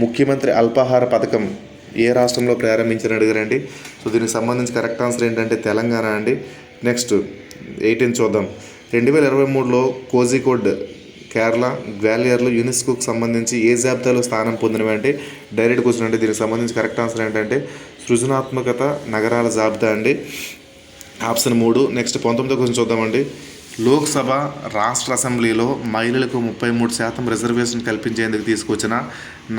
ముఖ్యమంత్రి అల్పాహార పథకం ఏ రాష్ట్రంలో ప్రారంభించారని అడిగారండి. సో దీనికి సంబంధించి కరెక్ట్ ఆన్సర్ ఏంటంటే తెలంగాణ అండి. నెక్స్ట్ 18 చూద్దాం. 2023లో కోజికోడ్ కేరళ గ్వాలియర్లో యునెస్కోకు సంబంధించి ఏ జాబితాలో స్థానం పొందినవి అంటే డైరెక్ట్ క్వశ్చన్ అంటే దీనికి సంబంధించి కరెక్ట్ ఆన్సర్ ఏంటంటే సృజనాత్మకత నగరాల జాబితా అండి. ఆప్షన్ 3. నెక్స్ట్ 19వ క్వశ్చన్ చూద్దామండి. లోక్సభ రాష్ట్ర అసెంబ్లీలో మహిళలకు 33% రిజర్వేషన్ కల్పించేందుకు తీసుకొచ్చిన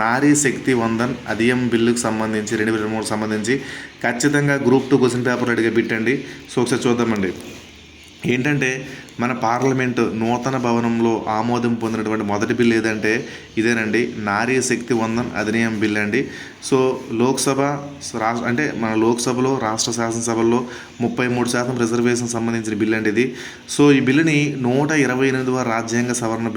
నారీ శక్తి వందన్ అధియం బిల్లుకు సంబంధించి 2023 సంబంధించి ఖచ్చితంగా గ్రూప్ 2 క్వశ్చన్ పేపర్ అడిగే బిట్టండి. సో ఒకసారి చూద్దామండి. ఏంటంటే మన పార్లమెంటు నూతన భవనంలో ఆమోదం పొందినటువంటి మొదటి బిల్ ఏదంటే ఇదేనండి, నారీ శక్తి వందన్ అధినియం బిల్ అండి. సో లోక్సభ అంటే మన లోక్సభలో రాష్ట్ర శాసనసభల్లో 33% రిజర్వేషన్ సంబంధించిన బిల్ అండి ఇది. సో ఈ బిల్లుని 128వ రాజ్యాంగ సవరణ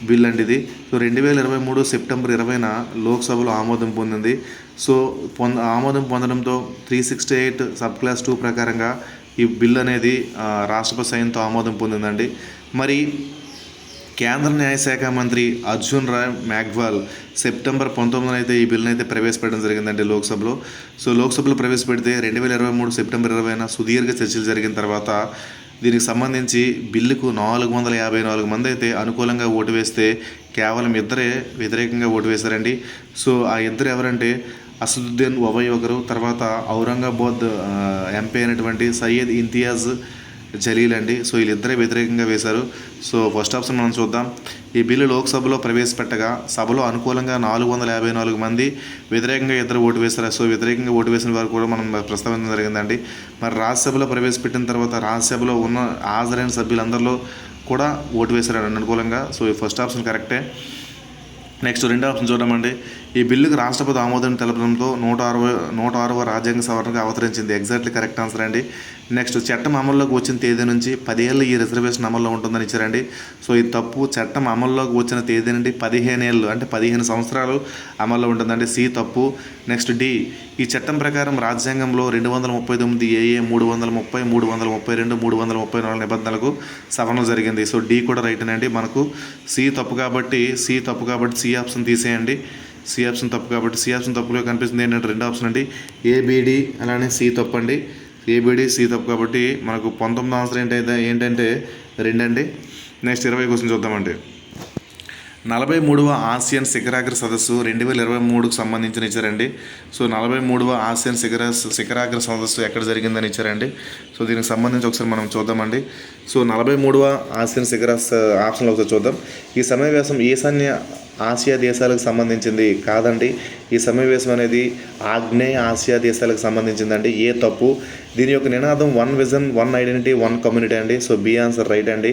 బిల్ అండి ఇది. సో 2023 సెప్టెంబర్ 20న లోక్సభలో ఆమోదం పొందింది. సో ఆమోదం పొందడంతో 368 సబ్ క్లాస్ 2 ప్రకారంగా ఈ బిల్ అనేది రాష్ట్రపతి సైన్తో ఆమోదం పొందిందండి. మరి కేంద్ర న్యాయశాఖ మంత్రి అర్జున్ రామ్ మేఘ్వాల్ సెప్టెంబర్ 19న అయితే ఈ బిల్లును అయితే ప్రవేశపెట్టడం జరిగిందండి లోక్సభలో. సో లోక్సభలో ప్రవేశపెడితే 2023 సెప్టెంబర్ 20న సుదీర్ఘ చర్చలు జరిగిన తర్వాత దీనికి సంబంధించి బిల్లుకు 454 మంది అయితే అనుకూలంగా ఓటు వేస్తే కేవలం 2 వ్యతిరేకంగా ఓటు వేశారండి. సో ఆ 2 ఎవరంటే అసదుద్దీన్ ఓవై ఒకరు, తర్వాత ఔరంగాబాద్ ఎంపీ అయినటువంటి సయ్యద్ ఇంతియాజ్ జలీల్ అండి. సో వీళ్ళిద్దరే వ్యతిరేకంగా వేశారు. సో ఫస్ట్ ఆప్షన్ మనం చూద్దాం. ఈ బిల్లు లోక్సభలో ప్రవేశపెట్టగా సభలో అనుకూలంగా 454 మంది, వ్యతిరేకంగా 2 ఓటు వేశారు. సో వ్యతిరేకంగా ఓటు వేసిన వారు కూడా మనం ప్రస్తావించడం జరిగిందండి. మరి రాజ్యసభలో ప్రవేశపెట్టిన తర్వాత రాజ్యసభలో ఉన్న హాజరైన సభ్యులందరిలో కూడా ఓటు వేశారు అనుకూలంగా. సో ఫస్ట్ ఆప్షన్ కరెక్టే. నెక్స్ట్ 2వ ఆప్షన్ చూడమండి. ఈ బిల్లుకు రాష్ట్రపతి ఆమోదం తెలపడంతో 106వ రాజ్యాంగ సవరణగా అవతరించింది. ఎగ్జాక్ట్లీ కరెక్ట్ ఆన్సర్ అండి. నెక్స్ట్ చట్టం అమల్లోకి వచ్చిన తేదీ నుంచి 10 ఏళ్ళు ఈ రిజర్వేషన్ అమల్లో ఉంటుందని ఇచ్చారండి. సో ఇది తప్పు. చట్టం అమల్లోకి వచ్చిన తేదీ నుండి 15 ఏళ్ళు అంటే 15 సంవత్సరాలు అమల్లో ఉంటుందండి. సి తప్పు. Next D. ఈ చట్టం ప్రకారం రాజ్యాంగంలో 239 ఏఏ 330 332 334 నిబంధనలకు సవరణ జరిగింది. సో డి కూడా రైట్ అండి. మనకు సి తప్పు కాబట్టి సి ఆప్షన్ తీసేయండి. సి ఆప్షన్ తప్పు కాబట్టి సి ఆప్షన్ తప్పులో కనిపిస్తుంది ఏంటంటే 2వ ఆప్షన్ అండి ఏబిడి, అలానే సి తప్పు అండి. ఏబిడి సి తప్పు కాబట్టి మనకు 19వ ఆన్సర్ ఏంటంటే 2 అండి. నెక్స్ట్ 20 క్వశ్చన్ చూద్దామండి. 43వ ఆసియన్ శిఖరాగ్ర సదస్సు 2023కు సంబంధించిన ఇచ్చారండి. సో 43వ ఆసియన్ శిఖరాగ్ర సదస్సు ఎక్కడ జరిగిందని ఇచ్చారండి. సో దీనికి సంబంధించి ఒకసారి మనం చూద్దామండి. సో 43వ ఆసియన్ ఆప్షన్లో ఒకసారి చూద్దాం. ఈ సమావేశం ఈశాన్య ఆసియా దేశాలకు సంబంధించింది కాదండి. ఈ సమావేశం అనేది ఆగ్నేయ ఆసియా దేశాలకు సంబంధించిందండి. ఏ తప్పు. దీని యొక్క నినాదం 1 విజన్ 1 ఐడెంటిటీ 1 కమ్యూనిటీ అండి. సో బి ఆన్సర్ రైట్ అండి.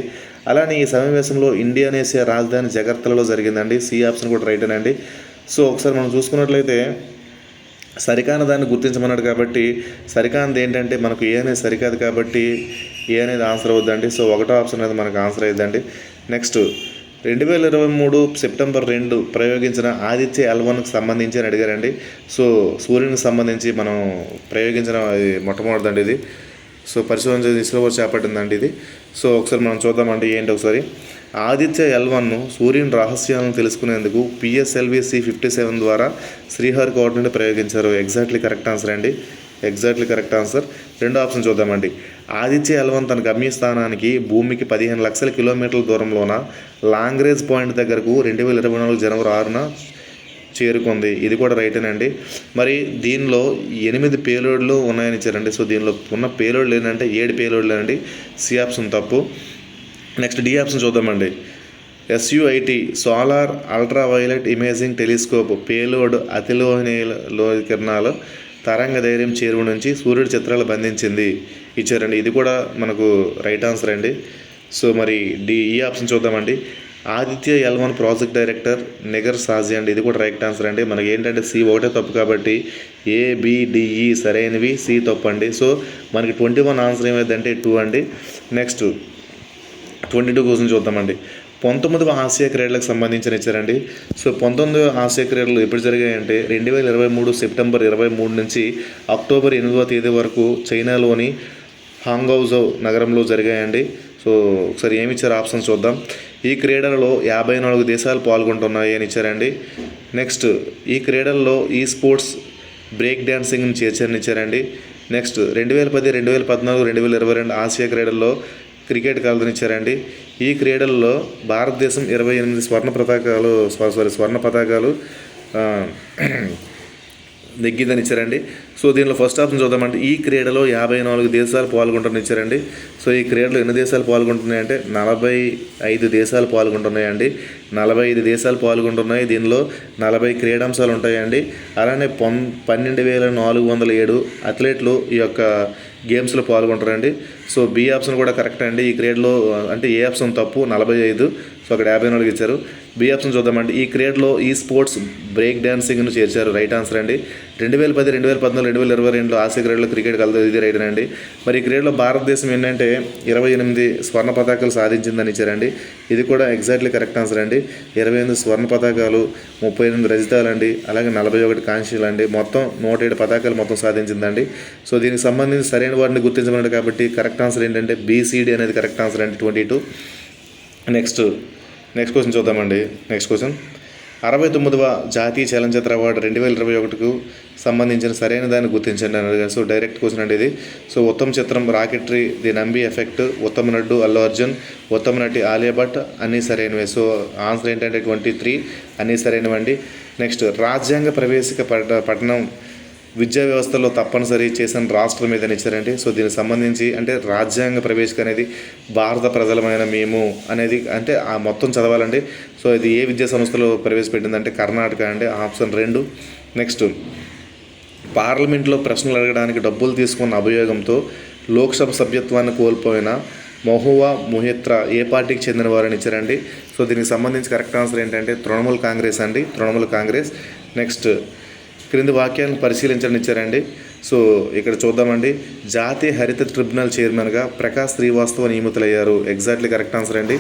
అలానే ఈ సమావేశంలో ఇండోనేషియా రాజధాని జగర్తాలో జరిగిందండి. సి ఆప్షన్ కూడా రైట్ అండి. సో ఒకసారి మనం చూసుకున్నట్లయితే సరికాని దాన్ని గుర్తించమన్నాడు కాబట్టి సరికానిది ఏంటంటే మనకు ఏ అనేది సరికాదు కాబట్టి ఏ అనేది ఆన్సర్ అవుద్దండి. సో 1వ ఆప్షన్ అనేది మనకు ఆన్సర్ అవుద్దండి. నెక్స్ట్ 2023 సెప్టెంబర్ 2 ప్రయోగించిన ఆదిత్య L1కు సంబంధించి అని అడిగారండి. సో సూర్యునికి సంబంధించి మనం ప్రయోగించిన మొట్టమొదటిదండి ఇది. సో పరిశోధన ఇస్రో కూడా చేపట్టిందండి ఇది. సో ఒకసారి మనం చూద్దామండి ఏంటి ఒకసారి. ఆదిత్య L1 సూర్యుని రహస్యాలను తెలుసుకునేందుకు PSLV C-57 ద్వారా శ్రీహరికోట నుండి ప్రయోగించారు. ఎగ్జాక్ట్లీ కరెక్ట్ ఆన్సర్ అండి. Exactly correct answer. 2వ ఆప్షన్ చూద్దామండి. ఆదిత్య L1 తన గమ్యస్థానానికి భూమికి 15 లక్షల కిలోమీటర్ల దూరంలోన లాంగ్రేజ్ పాయింట్ దగ్గరకు 2024 జనవరి 6న చేరుకుంది. ఇది కూడా రైటేనండి. మరి దీనిలో 8 పేలోడ్లు ఉన్నాయని ఇచ్చారండి. సో దీనిలో ఉన్న పేలోడ్లు ఏంటంటే 7 పేలోడ్లు అండి. సి ఆప్షన్ తప్పు. నెక్స్ట్ డి ఆప్షన్ చూద్దామండి. SUIT solar ultraviolet imaging telescope payload అతిలోహినీయ కిరణాలు తరంగ ధైర్యం చేరువ నుంచి సూర్యుడి చిత్రాలు బంధించింది ఇచ్చారండి. ఇది కూడా మనకు రైట్ ఆన్సర్ అండి. సో మరి ఈ ఆప్షన్ చూద్దామండి. ఆదిత్య ఎల్1 ప్రాజెక్ట్ డైరెక్టర్ నిగర్ సాజీ అండి, ఇది కూడా రైట్ ఆన్సర్ అండి. మనకి ఏంటంటే సి ఒకటే తప్పు కాబట్టి ఏబిడిఈ సరైనవి, సి తప్పు అండి. సో మనకి 21 ఆన్సర్ ఏమైందంటే 2 అండి. నెక్స్ట్ 22 క్వశ్చన్ చూద్దామండి. 19వ ఆసియా క్రీడలకు సంబంధించిన ఇచ్చారండి. సో 19వ ఆసియా క్రీడలు ఎప్పుడు జరిగాయంటే 2023 సెప్టెంబర్ 23 నుంచి అక్టోబర్ 8వ తేదీ వరకు చైనాలోని హాంగ్జౌ నగరంలో జరిగాయండి. సో ఒకసారి ఏమి ఇచ్చారు ఆప్షన్స్ చూద్దాం. ఈ క్రీడలలో 54 దేశాలు పాల్గొంటున్నాయి అని ఇచ్చారండి. నెక్స్ట్ ఈ క్రీడల్లో ఈ స్పోర్ట్స్ బ్రేక్ డ్యాన్సింగ్ని చేర్చారని ఇచ్చారండి. నెక్స్ట్ 2010, 2014, 2022 ఆసియా క్రీడల్లో క్రికెట్ కలదనిచ్చారండి. ఈ క్రీడల్లో భారతదేశం 28 స్వర్ణ పతాకాలు నెగ్గిందని ఇచ్చారండి. సో దీనిలో ఫస్ట్ ఆప్షన్ చూద్దామంటే ఈ క్రీడలో 54 దేశాలు పాల్గొంటున్నాయి ఇచ్చారండి. సో ఈ క్రీడలో ఎన్ని దేశాలు పాల్గొంటున్నాయంటే 45 దేశాలు పాల్గొంటున్నాయండి. 45 దేశాలు పాల్గొంటున్నాయి. దీనిలో 40 క్రీడాంశాలు ఉంటాయండి. అలానే 12,407 అథ్లెట్లు ఈ యొక్క గేమ్స్లో పాల్గొంటారండి. సో బి ఆప్షన్ కూడా కరెక్ట్ అండి. ఈ క్రీడలో అంటే ఏ ఆప్షన్ తప్పు 45, సో అక్కడ 54 ఇచ్చారు. బి ఆప్షన్ చూద్దామండి. ఈ క్రీడలో ఈ స్పోర్ట్స్ బ్రేక్ డ్యాన్సింగ్ను చేర్చారు, రైట్ ఆన్సర్ అండి. 2010, 2014, 2022 ఆసియా క్రీడలో క్రికెట్ కలదు, ఇది రైట్ అండి. మరి ఈ క్రీడలో భారతదేశం ఏంటంటే 28 స్వర్ణ పతాకాలు సాధించిందని ఇచ్చారండి. ఇది కూడా ఎగ్జాక్ట్లీ కరెక్ట్ ఆన్సర్ అండి. 28 స్వర్ణ పతాకాలు, 38 రజితాలు అండి, అలాగే 41 కాంస్యాలు అండి, మొత్తం 107 పతాకాలు మొత్తం సాధించిందండి. సో దీనికి సంబంధించి సరైన వాటిని గుర్తించమన్నాడు కాబట్టి కరెక్ట్ ఆన్సర్ ఏంటంటే బీసీడీ అనేది కరెక్ట్ ఆన్సర్ అండి, 22. నెక్స్ట్ క్వశ్చన్ చూద్దామండి. నెక్స్ట్ క్వశ్చన్ 69వ జాతీయ చలనచిత్ర అవార్డు 2021కు సంబంధించిన సరైన దాన్ని గుర్తించండి అని అడిగారు. సో డైరెక్ట్ క్వశ్చన్ అండి ఇది. సో ఉత్తమ చిత్రం రాకెట్రీ, ది నంబి ఎఫెక్ట్, ఉత్తమ నటుడు అల్లు అర్జున్, ఉత్తమ నటి ఆలియా భట్, అన్నీ సరైనవే. సో ఆన్సర్ ఏంటంటే 23 అన్నీ సరైనవండి. నెక్స్ట్ రాజ్యాంగ ప్రవేశిక పఠనం విద్యా వ్యవస్థలో తప్పనిసరి చేసిన రాష్ట్రం ఏదని ఇచ్చారంటే సో దీనికి సంబంధించి అంటే రాజ్యాంగ ప్రవేశిక అనేది భారత ప్రజలమైన మేము అనేది అంటే ఆ మొత్తం చదవాలండి. సో ఇది ఏ విద్యా సంస్థలో ప్రవేశపెట్టిందంటే కర్ణాటక అండి, ఆప్షన్ 2. నెక్స్ట్ పార్లమెంట్లో ప్రశ్నలు అడగడానికి డబ్బులు తీసుకున్న అభియోగంతో లోక్సభ సభ్యత్వాన్ని కోల్పోయిన మహువా మొహిత్రా ఏ పార్టీకి చెందిన వారని ఇచ్చారండి. సో దీనికి సంబంధించి కరెక్ట్ ఆన్సర్ ఏంటంటే తృణమూల్ కాంగ్రెస్ అండి, తృణమూల్ కాంగ్రెస్. నెక్స్ట్ క్రింది వాక్యాలను పరిశీలించని ఇచ్చారండి. సో ఇక్కడ చూద్దామండి. జాతీయ హరిత ట్రిబ్యునల్ చైర్మన్గా ప్రకాష్ శ్రీవాస్తవ నియమితులయ్యారు, ఎగ్జాక్ట్లీ కరెక్ట్ ఆన్సర్ అండి,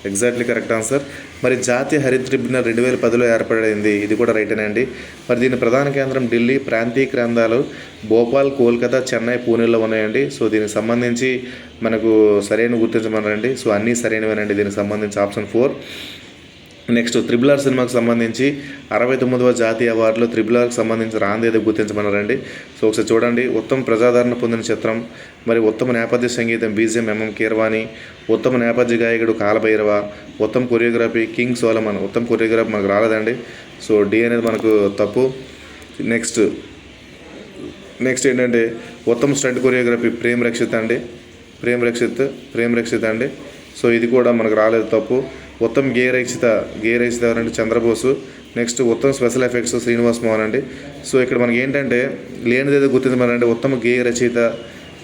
ఎగ్జాక్ట్లీ కరెక్ట్ ఆన్సర్. మరి జాతీయ హరిత ట్రిబ్యునల్ 2010లో ఏర్పడింది, ఇది కూడా రైటేనే అండి. మరి దీని ప్రధాన కేంద్రం ఢిల్లీ, ప్రాంతీయ కేంద్రాలు భోపాల్, కోల్కతా, చెన్నై, పూణేలో ఉన్నాయండి. సో దీనికి సంబంధించి మనకు సరైన గుర్తించమన్నారండి. సో అన్నీ సరైనవేనండి దీనికి సంబంధించి ఆప్షన్ 4. నెక్స్ట్ RRR సినిమాకి సంబంధించి 69వ జాతీయ అవార్డులో RRRకి సంబంధించి రాందేదో గుర్తించమన్నారండి. సో ఒకసారి చూడండి. ఉత్తమ ప్రజాదరణ పొందిన చిత్రం, మరి ఉత్తమ నేపథ్య సంగీతం BGM MM కీరవాణి, ఉత్తమ నేపథ్య గాయకుడు కాలభైరవ, ఉత్తమ కొరియోగ్రఫీ కింగ్ సోలమన్. ఉత్తమ కొరియోగ్రఫీ మనకు రాలేదండి. సో డి అనేది మనకు తప్పు. నెక్స్ట్ ఏంటంటే ఉత్తమ స్టంట్ కొరియోగ్రఫీ ప్రేమ్ రక్షిత్ అండి. సో ఇది కూడా మనకు రాలేదు, తప్పు. ఉత్తమ గేయ రక్షిత ఎవరంటే చంద్రబోసు. నెక్స్ట్ ఉత్తమ స్పెషల్ ఎఫెక్ట్స్ శ్రీనివాస్ మోహన్ అండి. సో ఇక్కడ మనకి ఏంటంటే లేనిదేదో గుర్తించమనంటే ఉత్తమ గేయ రచయిత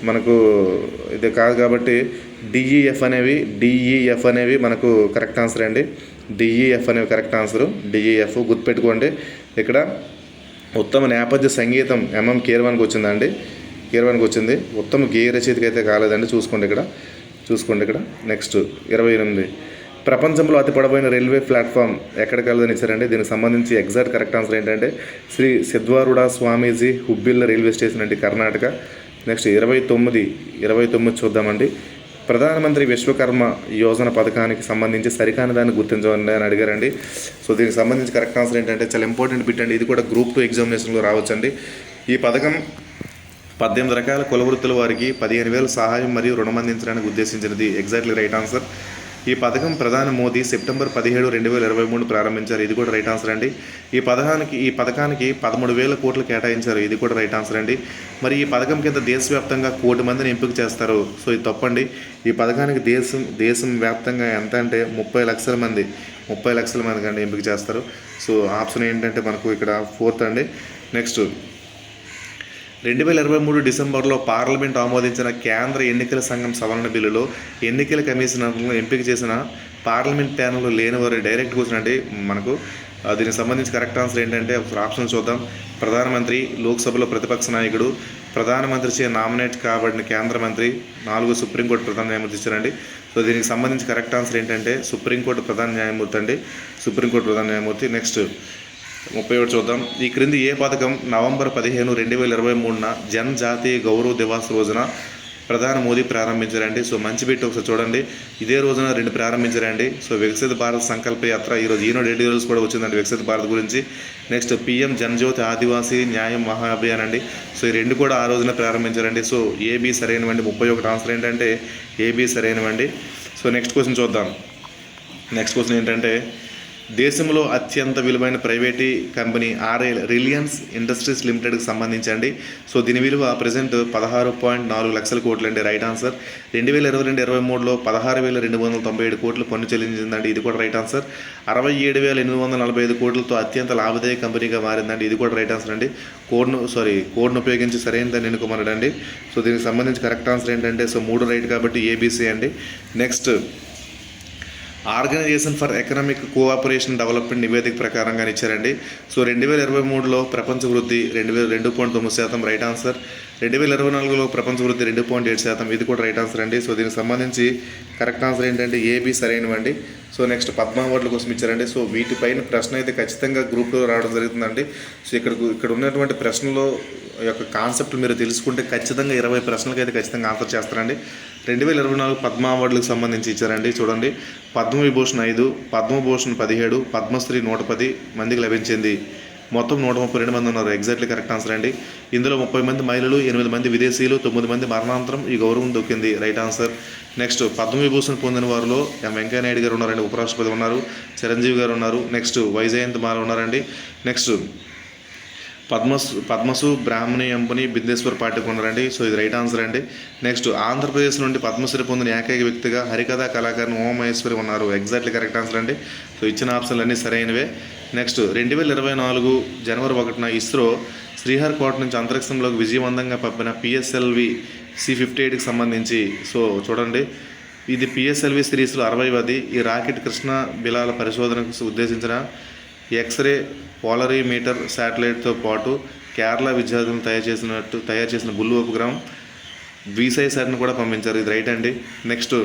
మనకు ఇది కాదు కాబట్టి డిఈఎఫ్ అనేవి మనకు కరెక్ట్ ఆన్సర్ అండి. డిఈఎఫ్ అనేవి కరెక్ట్ ఆన్సరు, డిఈఎఫ్ గుర్తుపెట్టుకోండి. ఇక్కడ ఉత్తమ నేపథ్య సంగీతం MM కీరవానికి వచ్చిందండి, కీరవానికి వచ్చింది. ఉత్తమ గేయ రచయితకి అయితే కాలేదండి, చూసుకోండి ఇక్కడ. నెక్స్ట్ 28 ప్రపంచంలో అతి పొడవైన రైల్వే ప్లాట్ఫామ్ ఎక్కడ కలదని ఇచ్చారండి. దీనికి సంబంధించి ఎగ్జాక్ట్ కరెక్ట్ ఆన్సర్ ఏంటంటే శ్రీ సిద్ధారూఢ స్వామీజీ హుబ్బిల్ల రైల్వే స్టేషన్ అండి, కర్ణాటక. నెక్స్ట్ 29 చూద్దామండి. ప్రధానమంత్రి విశ్వకర్మ యోజన పథకానికి సంబంధించి సరికాని దాన్ని గుర్తించండి అని అడిగారండి. సో దీనికి సంబంధించి కరెక్ట్ ఆన్సర్ ఏంటంటే చాలా ఇంపార్టెంట్ బిట్ అండి, ఇది కూడా గ్రూప్ 2 ఎగ్జామినేషన్లో రావచ్చండి. ఈ పథకం 18 రకాల కుల వృత్తుల వారికి 15,000 సహాయం మరియు రుణం అందించడానికి ఉద్దేశించినది, ఎగ్జాక్ట్లీ రైట్ ఆన్సర్. ఈ పథకం ప్రధాని మోదీ సెప్టెంబర్ 17, 2023 ప్రారంభించారు, ఇది కూడా రైట్ ఆన్సర్ అండి. ఈ పథకానికి 13,000 కోట్లు కేటాయించారు, ఇది కూడా రైట్ ఆన్సర్ అండి. మరి ఈ పథకం కింద దేశవ్యాప్తంగా 1 కోటి మందిని ఎంపిక చేస్తారు. సో ఇది తప్పండి. ఈ పథకానికి దేశం వ్యాప్తంగా ఎంత అంటే 30 లక్షల మంది కంటే ఎంపిక చేస్తారు. సో ఆప్షన్ ఏంటంటే మనకు ఇక్కడ 4th అండి. నెక్స్ట్ 2023 డిసెంబర్లో పార్లమెంట్ ఆమోదించిన కేంద్ర ఎన్నికల సంఘం సవరణ బిల్లులో ఎన్నికల కమిషనర్లను ఎంపిక చేసిన పార్లమెంట్ ప్యానెల్లో లేని వారు డైరెక్ట్ క్వశ్చన్ అంటే మనకు దీనికి సంబంధించి కరెక్ట్ ఆన్సర్ ఏంటంటే ఆప్షన్ చూద్దాం. ప్రధానమంత్రి, లోక్సభలో ప్రతిపక్ష నాయకుడు, ప్రధానమంత్రి చే నామినేట్ కాబడిన కేంద్ర మంత్రి, 4 సుప్రీంకోర్టు ప్రధాన న్యాయమూర్తి ఇచ్చారండి. సో దీనికి సంబంధించి కరెక్ట్ ఆన్సర్ ఏంటంటే సుప్రీంకోర్టు ప్రధాన న్యాయమూర్తి అండి, సుప్రీంకోర్టు ప్రధాన న్యాయమూర్తి. నెక్స్ట్ 31 చూద్దాం. ఈ క్రింది ఏ పథకం నవంబర్ 15, 2023న జన్ జాతీయ గౌరవ్ దివాస్ రోజున ప్రధాని మోదీ ప్రారంభించారండి. సో మంచి బిట్ ఒకసారి చూడండి. ఇదే రోజున 2 ప్రారంభించారండి. సో వికసిత భారత్ సంకల్ప యాత్ర ఈరోజు ఈనాడు ఎడిటోరియల్స్ కూడా వచ్చిందండి వికసిత భారత్ గురించి. నెక్స్ట్ PM జన్జ్యోతి ఆదివాసీ న్యాయం మహా అభియాన్ అండి. సో ఈ 2 కూడా ఆ రోజున ప్రారంభించారండి. సో AB సరైనవండి. 31 ఆన్సర్ ఏంటంటే AB సరైనవండి. సో నెక్స్ట్ క్వశ్చన్ చూద్దాం. నెక్స్ట్ క్వశ్చన్ ఏంటంటే దేశంలో అత్యంత విలువైన ప్రైవేటీ కంపెనీ రిలయన్స్ ఇండస్ట్రీస్ లిమిటెడ్కి సంబంధించండి. సో దీని విలువ ప్రజెంట్ 16.4 లక్షల కోట్లు అండి. Right answer. 2022-23లో 16,297 కోట్లు పన్ను చెల్లించిందండి. ఇది కూడా రైట్ ఆన్సర్. 67,845 కోట్లతో అత్యంత లాభదాయక కంపెనీగా మారిందండి. ఇది కూడా రైట్ ఆన్సర్ అండి. కోడ్ను ఉపయోగించి సరైనదని ఎన్నుకోమన్నాడండి. సో దీనికి సంబంధించి కరెక్ట్ ఆన్సర్ ఏంటంటే సో 3 రైట్ కాబట్టి ABC అండి. Next organisation for economic cooperation development నివేదిక ప్రకారంగా ఇచ్చారండి. సో 2023లో ప్రపంచ వృద్ధి 2.9% రైట్ ఆన్సర్. 2024లో ప్రపంచ వృద్ధి 2.7%, ఇది కూడా రైట్ ఆన్సర్ అండి. సో దీనికి సంబంధించి కరెక్ట్ ఆన్సర్ ఏంటంటే AB సరైనవండి. సో నెక్స్ట్ పద్మ అవార్డుల కోసం ఇచ్చారండి. సో వీటిపైన ప్రశ్న అయితే ఖచ్చితంగా గ్రూప్లో రావడం జరుగుతుందండి. సో ఇక్కడ ఉన్నటువంటి ప్రశ్నలో యొక్క కాన్సెప్ట్ మీరు తెలుసుకుంటే ఖచ్చితంగా 20 ప్రశ్నలకి అయితే ఖచ్చితంగా ఆన్సర్ చేస్తారండి. 2024 పద్మ అవార్డులకు సంబంధించి ఇచ్చారండి. చూడండి, పద్మవిభూషణ్ 5, పద్మభూషణ్ 17, పద్మశ్రీ 110 మందికి లభించింది. మొత్తం 132 మంది ఉన్నారు. ఎగ్జాక్ట్లీ కరెక్ట్ ఆన్సర్ అండి. ఇందులో 30 మంది మహిళలు, 8 మంది విదేశీయులు, 9 మంది మరణాంతరం ఈ గౌరవం దొక్కింది. Right answer. నెక్స్ట్ పద్మవిభూషణ్ పొందిన వారిలో వెంకయ్య నాయుడు గారు ఉన్నారండి, ఉపరాష్ట్రపతి ఉన్నారు, చిరంజీవి గారు ఉన్నారు, నెక్స్ట్ వైజయంత్ మాల ఉన్నారండి. నెక్స్ట్ పద్మసు బ్రాహ్మణి ఎంపని బిందేశ్వర్ పాఠక్ ఉన్నారండి. సో ఇది రైట్ ఆన్సర్ అండి. నెక్స్ట్ ఆంధ్రప్రదేశ్ నుండి పద్మశ్రీ పొందిన ఏకైక వ్యక్తిగా హరికథా కళాకారిణి ఉమామహేశ్వరి ఉన్నారు. ఎగ్జాక్ట్లీ కరెక్ట్ ఆన్సర్ అండి. సో ఇచ్చిన ఆప్షన్లు అన్నీ సరైనవే. నెక్స్ట్ 2024 జనవరి 1న ఇస్రో శ్రీహరికోట నుంచి అంతరిక్షంలోకి విజయవంతంగా పంపిన PSLV C-58కి సంబంధించి సో చూడండి, ఇది PSLV సిరీస్లో 60వది. ఈ రాకెట్ కృష్ణ బిలాల పరిశోధనకు ఉద్దేశించిన ఎక్స్రే పోలరీమీటర్ శాటిలైట్తో పాటు కేరళ విద్యార్థులను తయారు చేసిన బుల్లు ఉపగ్రహం VSATను కూడా పంపించారు. ఇది రైట్ అండి. నెక్స్ట్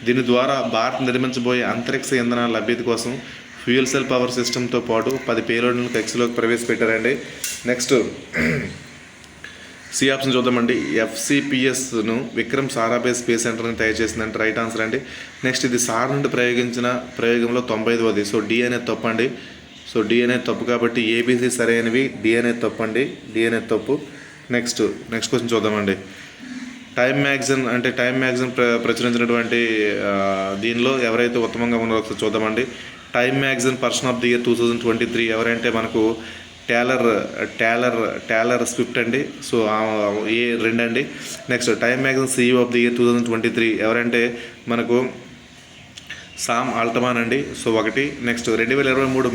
దీని ద్వారా భారత్ నిర్మించబోయే అంతరిక్ష ఇంధనాల లభ్యత కోసం ఫ్యూయల్ సెల్ పవర్ సిస్టమ్తో పాటు 10 పేలోడ్లను కక్షలోకి ప్రవేశపెట్టారండి. నెక్స్ట్ సి ఆప్షన్ చూద్దామండి. FCPSను విక్రమ్ సారాభాయ్ స్పేస్ సెంటర్ని తయారు చేసిందంటే రైట్ ఆన్సర్ అండి. నెక్స్ట్ ఇది సార్ నుండి ప్రయోగించిన ప్రయోగంలో 95వది. సో D అనేది తప్పు అండి. సో D అనేది తప్పు కాబట్టి ABC సరైనవి, D అనేది తప్పు అండి. D అనేది తప్పు. నెక్స్ట్ క్వశ్చన్ చూద్దామండి. టైమ్ మ్యాగజైన్ ప్రచురించినటువంటి దీనిలో ఎవరైతే ఉత్తమంగా ఉన్నారో ఒకసారి చూద్దామండి. Time magazine person of the year 2023 ఎవరంటే మనకు టేలర్ స్విఫ్ట్ అండి. సో A2 అండి. Next time magazine CEO of the year 2023 ఎవరంటే మనకు సామ్ ఆల్టమాన్ అండి. సో 1. నెక్స్ట్ 2023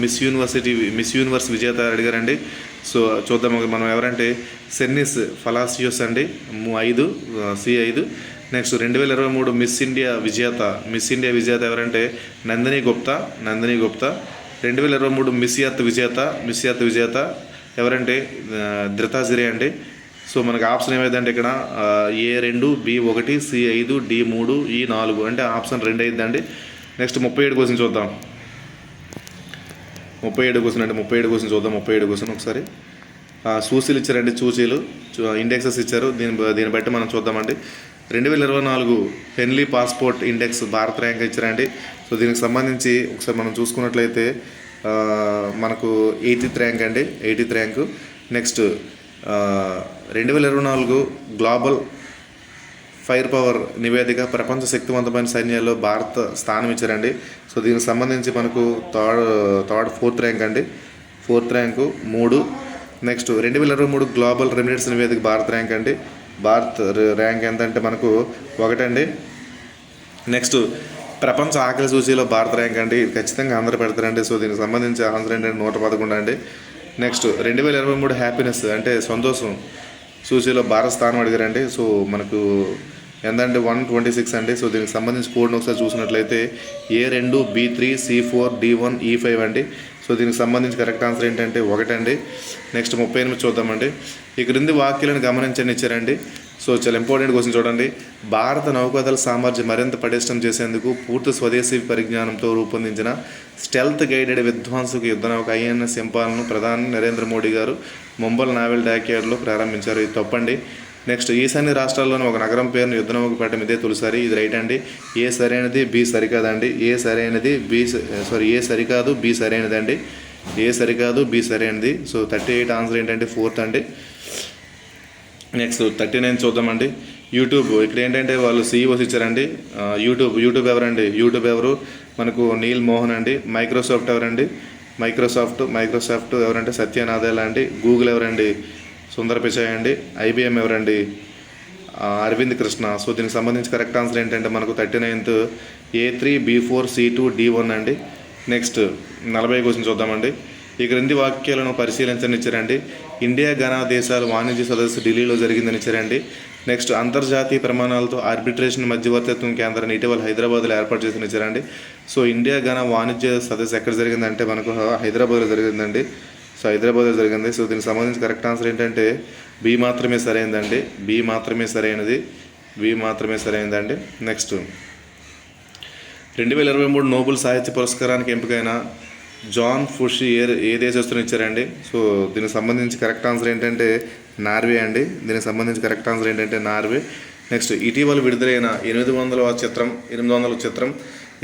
మిస్ యూనివర్స్ విజేత అడిగారండి. సో చూద్దాం మనం ఎవరంటే సెన్నిస్ ఫలాసియోస్ అండి. 5 C5. నెక్స్ట్ 2023 మిస్ ఇండియా విజేత ఎవరంటే నందిని గుప్తా. 2023 మిస్ ఎర్త్ విజేత ఎవరంటే ధృతాజిరే అండి. సో మనకు ఆప్షన్ ఏమైందంటే ఇక్కడ A2, B1, C5, D3, E4 అంటే ఆప్షన్ 2 అయిందండి. నెక్స్ట్ 37 క్వశ్చన్ చూద్దాం. 37 క్వశ్చన్ చూద్దాం. 37 క్వశ్చన్ ఒకసారి సూచీలు ఇచ్చారండి. ఇండెక్సెస్ ఇచ్చారు. దీన్ని బట్టి మనం చూద్దామండి. 2024 హెన్లీ పాస్పోర్ట్ ఇండెక్స్ భారత ర్యాంక్ ఇచ్చారండి. సో దీనికి సంబంధించి ఒకసారి మనం చూసుకున్నట్లయితే మనకు 80th ర్యాంక్ అండి. 80th rank. Next 2024 global fire power నివేదిక ప్రపంచ శక్తివంతమైన సైన్యాల్లో భారత స్థానం ఇచ్చారండి. సో దీనికి సంబంధించి మనకు ఫోర్త్ ర్యాంక్ అండి. 4th rank 3. నెక్స్ట్ 2023 గ్లోబల్ రెమిడెన్స్ నివేదిక భారత ర్యాంక్ అండి. భారత్ ర్యాంక్ ఎంత అంటే మనకు 1 అండి. నెక్స్ట్ ప్రపంచ ఆకలి సూచీలో భారత ర్యాంక్ అండి. ఇది ఖచ్చితంగా అందరూ పెడతారండి. సో దీనికి సంబంధించి ఆన్సర్ ఏంటంటే 111 అండి. నెక్స్ట్ 2023 హ్యాపీనెస్ అంటే సూచీలో భారత స్థానం అడిగారండి. సో మనకు ఎంతంటే 126 అండి. సో దీనికి సంబంధించి కోడ్ని ఒకసారి చూసినట్లయితే A2 B3 C4 D1 E5 అండి. సో దీనికి సంబంధించి కరెక్ట్ ఆన్సర్ ఏంటంటే 1 అండి. నెక్స్ట్ 38 చూద్దామండి. ఈ క్రింది వాక్యాలను గమనించండి ఇచ్చారండి. సో చాలా ఇంపార్టెంట్ క్వశ్చన్ చూడండి. భారత నౌకాదళ సామర్థ్యం మరింత పటిష్టం చేసేందుకు పూర్తి స్వదేశీ పరిజ్ఞానంతో రూపొందించిన స్టెల్త్ గైడెడ్ విధ్వంసక యుద్ధ నౌక INS ఇంపాల్ను ప్రధాని నరేంద్ర మోడీ గారు ముంబై నావల్ డాక్యార్డ్లో ప్రారంభించారు. ఇది తప్పండి. నెక్స్ట్ ఈశాన్య రాష్ట్రాల్లోని ఒక నగరం పేరును యుద్ధ నౌక పెట్టడం ఇదే తొలిసారి. ఇది రైట్ అండి. ఏ సరైనది, బి సరికాదండి. ఏ సరికాదు, బి సరైనదండి. ఏ సరికాదు, బి సరైనది. సో 38 ఆన్సర్ ఏంటంటే 4th అండి. నెక్స్ట్ 39 చూద్దామండి. యూట్యూబ్ ఇక్కడ ఏంటంటే వాళ్ళు CEOs ఇచ్చారండి. యూట్యూబ్ ఎవరండి? యూట్యూబ్ ఎవరు? మనకు నీల్ మోహన్ అండి. మైక్రోసాఫ్ట్ ఎవరండి? మైక్రోసాఫ్ట్ ఎవరంటే సత్య నాదెల్లా అండి. గూగుల్ ఎవరండి? సుందర్ పిచాయ్ అండి. IBM ఎవరండి? అరవింద్ కృష్ణ. సో దీనికి సంబంధించి కరెక్ట్ ఆన్సర్ ఏంటంటే మనకు 39th A3 B4 C2 D1 అండి. నెక్స్ట్ 40 క్వశ్చన్ చూద్దామండి. ఈ క్రింది వాక్యాలను పరిశీలించని ఇచ్చారండి. ఇండియా ఘనా దేశాల వాణిజ్య సదస్సు ఢిల్లీలో జరిగిందని ఇచ్చారండి. నెక్స్ట్ అంతర్జాతీయ ప్రమాణాలతో ఆర్బిట్రేషన్ మధ్యవర్తిత్వం కేంద్రాన్ని ఇటీవల హైదరాబాద్లో ఏర్పాటు చేసి ఇచ్చారండి. సో ఇండియా ఘనా వాణిజ్య సదస్సు ఎక్కడ జరిగిందంటే మనకు హైదరాబాద్లో జరిగిందండి. సో హైదరాబాద్లో జరిగింది. సో దీనికి సంబంధించి కరెక్ట్ ఆన్సర్ ఏంటంటే బి మాత్రమే సరైనదండి. బి మాత్రమే సరైనదండి. నెక్స్ట్ 2023 నోబెల్ సాహిత్య పురస్కారానికి ఎంపికైన జాన్ ఫుషియర్ ఏ దేశస్తుని ఇచ్చారండి. సో దీనికి సంబంధించి కరెక్ట్ ఆన్సర్ ఏంటంటే నార్వే అండి. దీనికి సంబంధించి కరెక్ట్ ఆన్సర్ ఏంటంటే నార్వే. నెక్స్ట్ ఇటీవల విడుదలైన 800 చిత్రం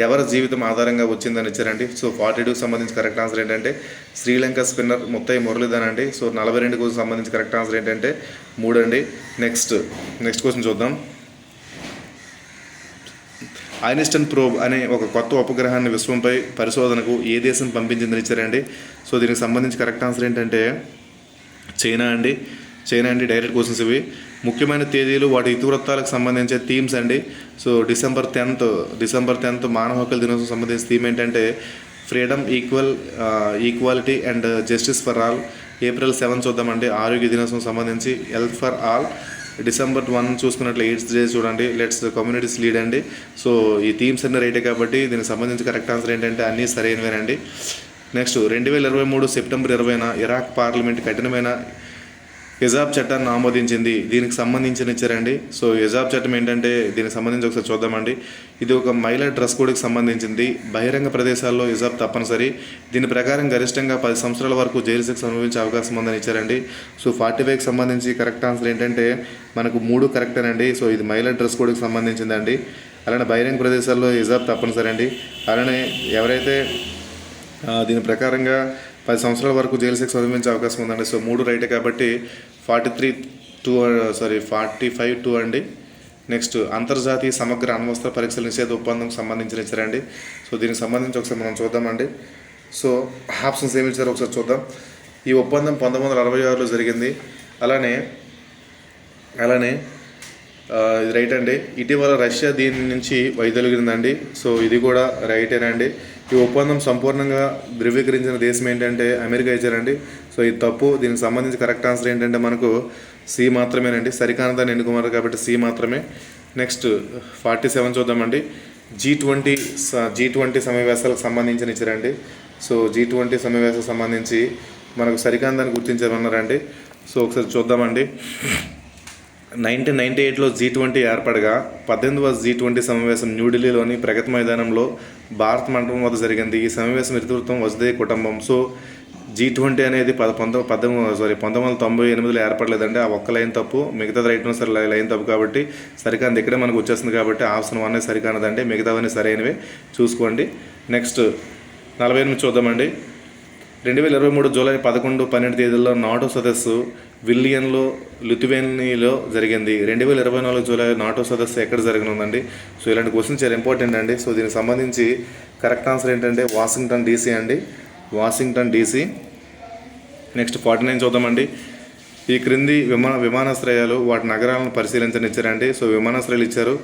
ఎవరి జీవితం ఆధారంగా వచ్చిందని ఇచ్చారండి. సో 42కి సంబంధించి కరెక్ట్ ఆన్సర్ ఏంటంటే శ్రీలంక స్పిన్నర్ ముత్తై మురళీధరన్ అండి. సో 42 కోసం సంబంధించి కరెక్ట్ ఆన్సర్ ఏంటంటే 3 అండి. నెక్స్ట్ క్వశ్చన్ చూద్దాం. ఐన్స్టైన్ ప్రోబ్ అనే ఒక కొత్త ఉపగ్రహాన్ని విశ్వంపై పరిశోధనకు ఏ దేశం పంపించిందని ఇచ్చారండి. సో దీనికి సంబంధించి కరెక్ట్ ఆన్సర్ ఏంటంటే చైనా అండి. డైరెక్ట్ క్వశ్చన్స్ ఇవి. ముఖ్యమైన తేదీలు, వాటి ఇతివృత్తాలకు సంబంధించే థీమ్స్ అండి. సో డిసెంబర్ 10th మానవ హక్కుల దినోత్సవం సంబంధించిన థీమ్ ఏంటంటే freedom, equality and justice for all. April 7 చూద్దామండి. ఆరోగ్య దినోత్సవం సంబంధించి హెల్త్ ఫర్ ఆల్. December 1 చూసుకున్నట్లు ఎయిడ్స్ డే చూడండి. లెట్స్ కమ్యూనిటీస్ లీడ్ అండి. సో ఈ థీమ్స్ అన్నీ రైటే కాబట్టి దీనికి సంబంధించి కరెక్ట్ ఆన్సర్ ఏంటంటే అన్నీ సరైనవేనండి. నెక్స్ట్ 2023 సెప్టెంబర్ 20న ఇరాక్ పార్లమెంట్ కఠినమైన హిజాబ్ చట్టాన్ని ఆమోదించింది. దీనికి సంబంధించిన ఇచ్చారండి. సో హిజాబ్ చట్టం ఏంటంటే దీనికి సంబంధించి ఒకసారి చూద్దామండి. ఇది ఒక మహిళా డ్రెస్ కోడ్కి సంబంధించింది. బహిరంగ ప్రదేశాల్లో హిజాబ్ తప్పనిసరి. దీని ప్రకారం గరిష్టంగా 10 సంవత్సరాల వరకు జైలు శిక్ష అనుభవించే అవకాశం ఉందని ఇచ్చారండి. సో 45కి సంబంధించి కరెక్ట్ ఆన్సర్ ఏంటంటే మనకు 3 కరెక్టేనండి. సో ఇది మహిళా డ్రెస్ కోడ్కి సంబంధించిందండి. అలానే బహిరంగ ప్రదేశాల్లో హిజాబ్ తప్పనిసరి అండి. అలానే ఎవరైతే దీని ప్రకారంగా 10 సంవత్సరాల వరకు జైలు శిక్ష అనుభవించే అవకాశం ఉందండి. సో 3 రైటే కాబట్టి 45-2 అండి. నెక్స్ట్ అంతర్జాతీయ సమగ్ర అణ్వస్త్ర పరీక్షల నిషేధ ఒప్పందంకి సంబంధించిన ఇచ్చారండి. సో దీనికి సంబంధించి ఒకసారి మనం చూద్దామండి. సో ఆప్షన్స్ ఏమి ఇచ్చారో ఒకసారి చూద్దాం. ఈ ఒప్పందం 1966లో జరిగింది. అలానే ఇది రైట్ అండి. ఇటీవల రష్యా దీని నుంచి వైదొలిగిందండి. సో ఇది కూడా రైటేనండి. ఈ ఒప్పందం సంపూర్ణంగా ధృవీకరించిన దేశం ఏంటంటే అమెరికా ఇచ్చారండి. సో ఇది తప్పు. దీనికి సంబంధించి కరెక్ట్ ఆన్సర్ ఏంటంటే మనకు సి మాత్రమేనండి. సరికానదాన్ని ఎన్నుకున్నారు కాబట్టి సి మాత్రమే. నెక్స్ట్ 47 చూద్దామండి. G20 సమావేశాలకు సంబంధించిన ఇచ్చారండి. సో G20 సమావేశాలకు సంబంధించి మనకు సరికానదాన్ని గుర్తించామన్నారండి. సో ఒకసారి చూద్దామండి. 1998లో G20 ఏర్పడగా 18వ G20 సమావేశం న్యూఢిల్లీలోని ప్రగతి మైదానంలో భారత్ మండపం వద్ద జరిగింది. ఈ సమావేశం నేతృత్వం వసుదైవ కుటుంబం. సో G20 అనేది 1998లో ఏర్పడలేదండి. ఆ ఒక్క లైన్ తప్పు, మిగతాది రైట్ సరే లైన్ తప్పు కాబట్టి సరికానది ఇక్కడే మనకు వచ్చేస్తుంది కాబట్టి ఆప్షన్ 1 సరికానదండి. మిగతావన్నీ సరైనవే చూసుకోండి. నెక్స్ట్ 48 చూద్దామండి. 2023 జూలై 11-12 తేదీల్లో నాటో సదస్సు విల్లియన్లో లిథువేనియాలో జరిగింది. 2024 జూలై నాటో సదస్సు ఎక్కడ జరగనుందండి. సో ఇలాంటి క్వశ్చన్ చాలా ఇంపార్టెంట్ అండి. సో దీనికి సంబంధించి కరెక్ట్ ఆన్సర్ ఏంటంటే వాషింగ్టన్ DC అండి. Washington DC. నెక్స్ట్ 49 చూద్దామండి. ఈ క్రింది విమానాశ్రయాలు వాటి నగరాలను పరిశీలించని ఇచ్చారండి. సో విమానాశ్రయాలు ఇచ్చారు.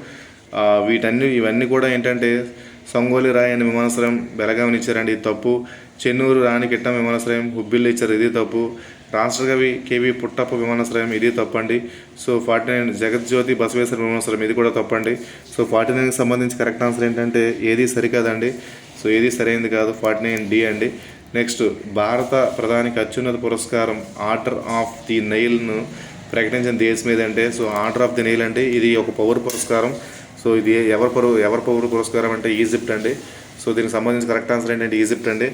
ఇవన్నీ కూడా ఏంటంటే సంగోలి రాయ్ అనే విమానాశ్రయం బెలగావిని ఇచ్చారండి. ఇది తప్పు. చెన్నూరు రాణికిట్టం విమానాశ్రయం హుబ్బిల్లి ఇచ్చారు. ఇది తప్పు. రాష్ట్రకవి కేవి పుట్టప్ప విమానాశ్రయం, ఇది తప్పండి. సో 49 జగజ్యోతి బసవేశ్వర విమానాశ్రయం, ఇది కూడా తప్పండి. సో 49కి సంబంధించి కరెక్ట్ ఆన్సర్ ఏంటంటే ఏది సరికాదండి. సో ఏది సరైనది కాదు, 49D అండి. నెక్స్ట్, భారత ప్రధానికి అత్యున్నత పురస్కారం ఆర్డర్ ఆఫ్ ది నైల్ను ప్రకటించిన దేశం ఏదంటే, so order of the Nile అంటే ఇది ఒక పౌర పురస్కారం. సో ఇది ఎవరి పౌర పురస్కారం అంటే ఈజిప్ట్ అండి. సో దీనికి సంబంధించి కరెక్ట్ ఆన్సర్ ఏంటంటే ఈజిప్ట్ అండి.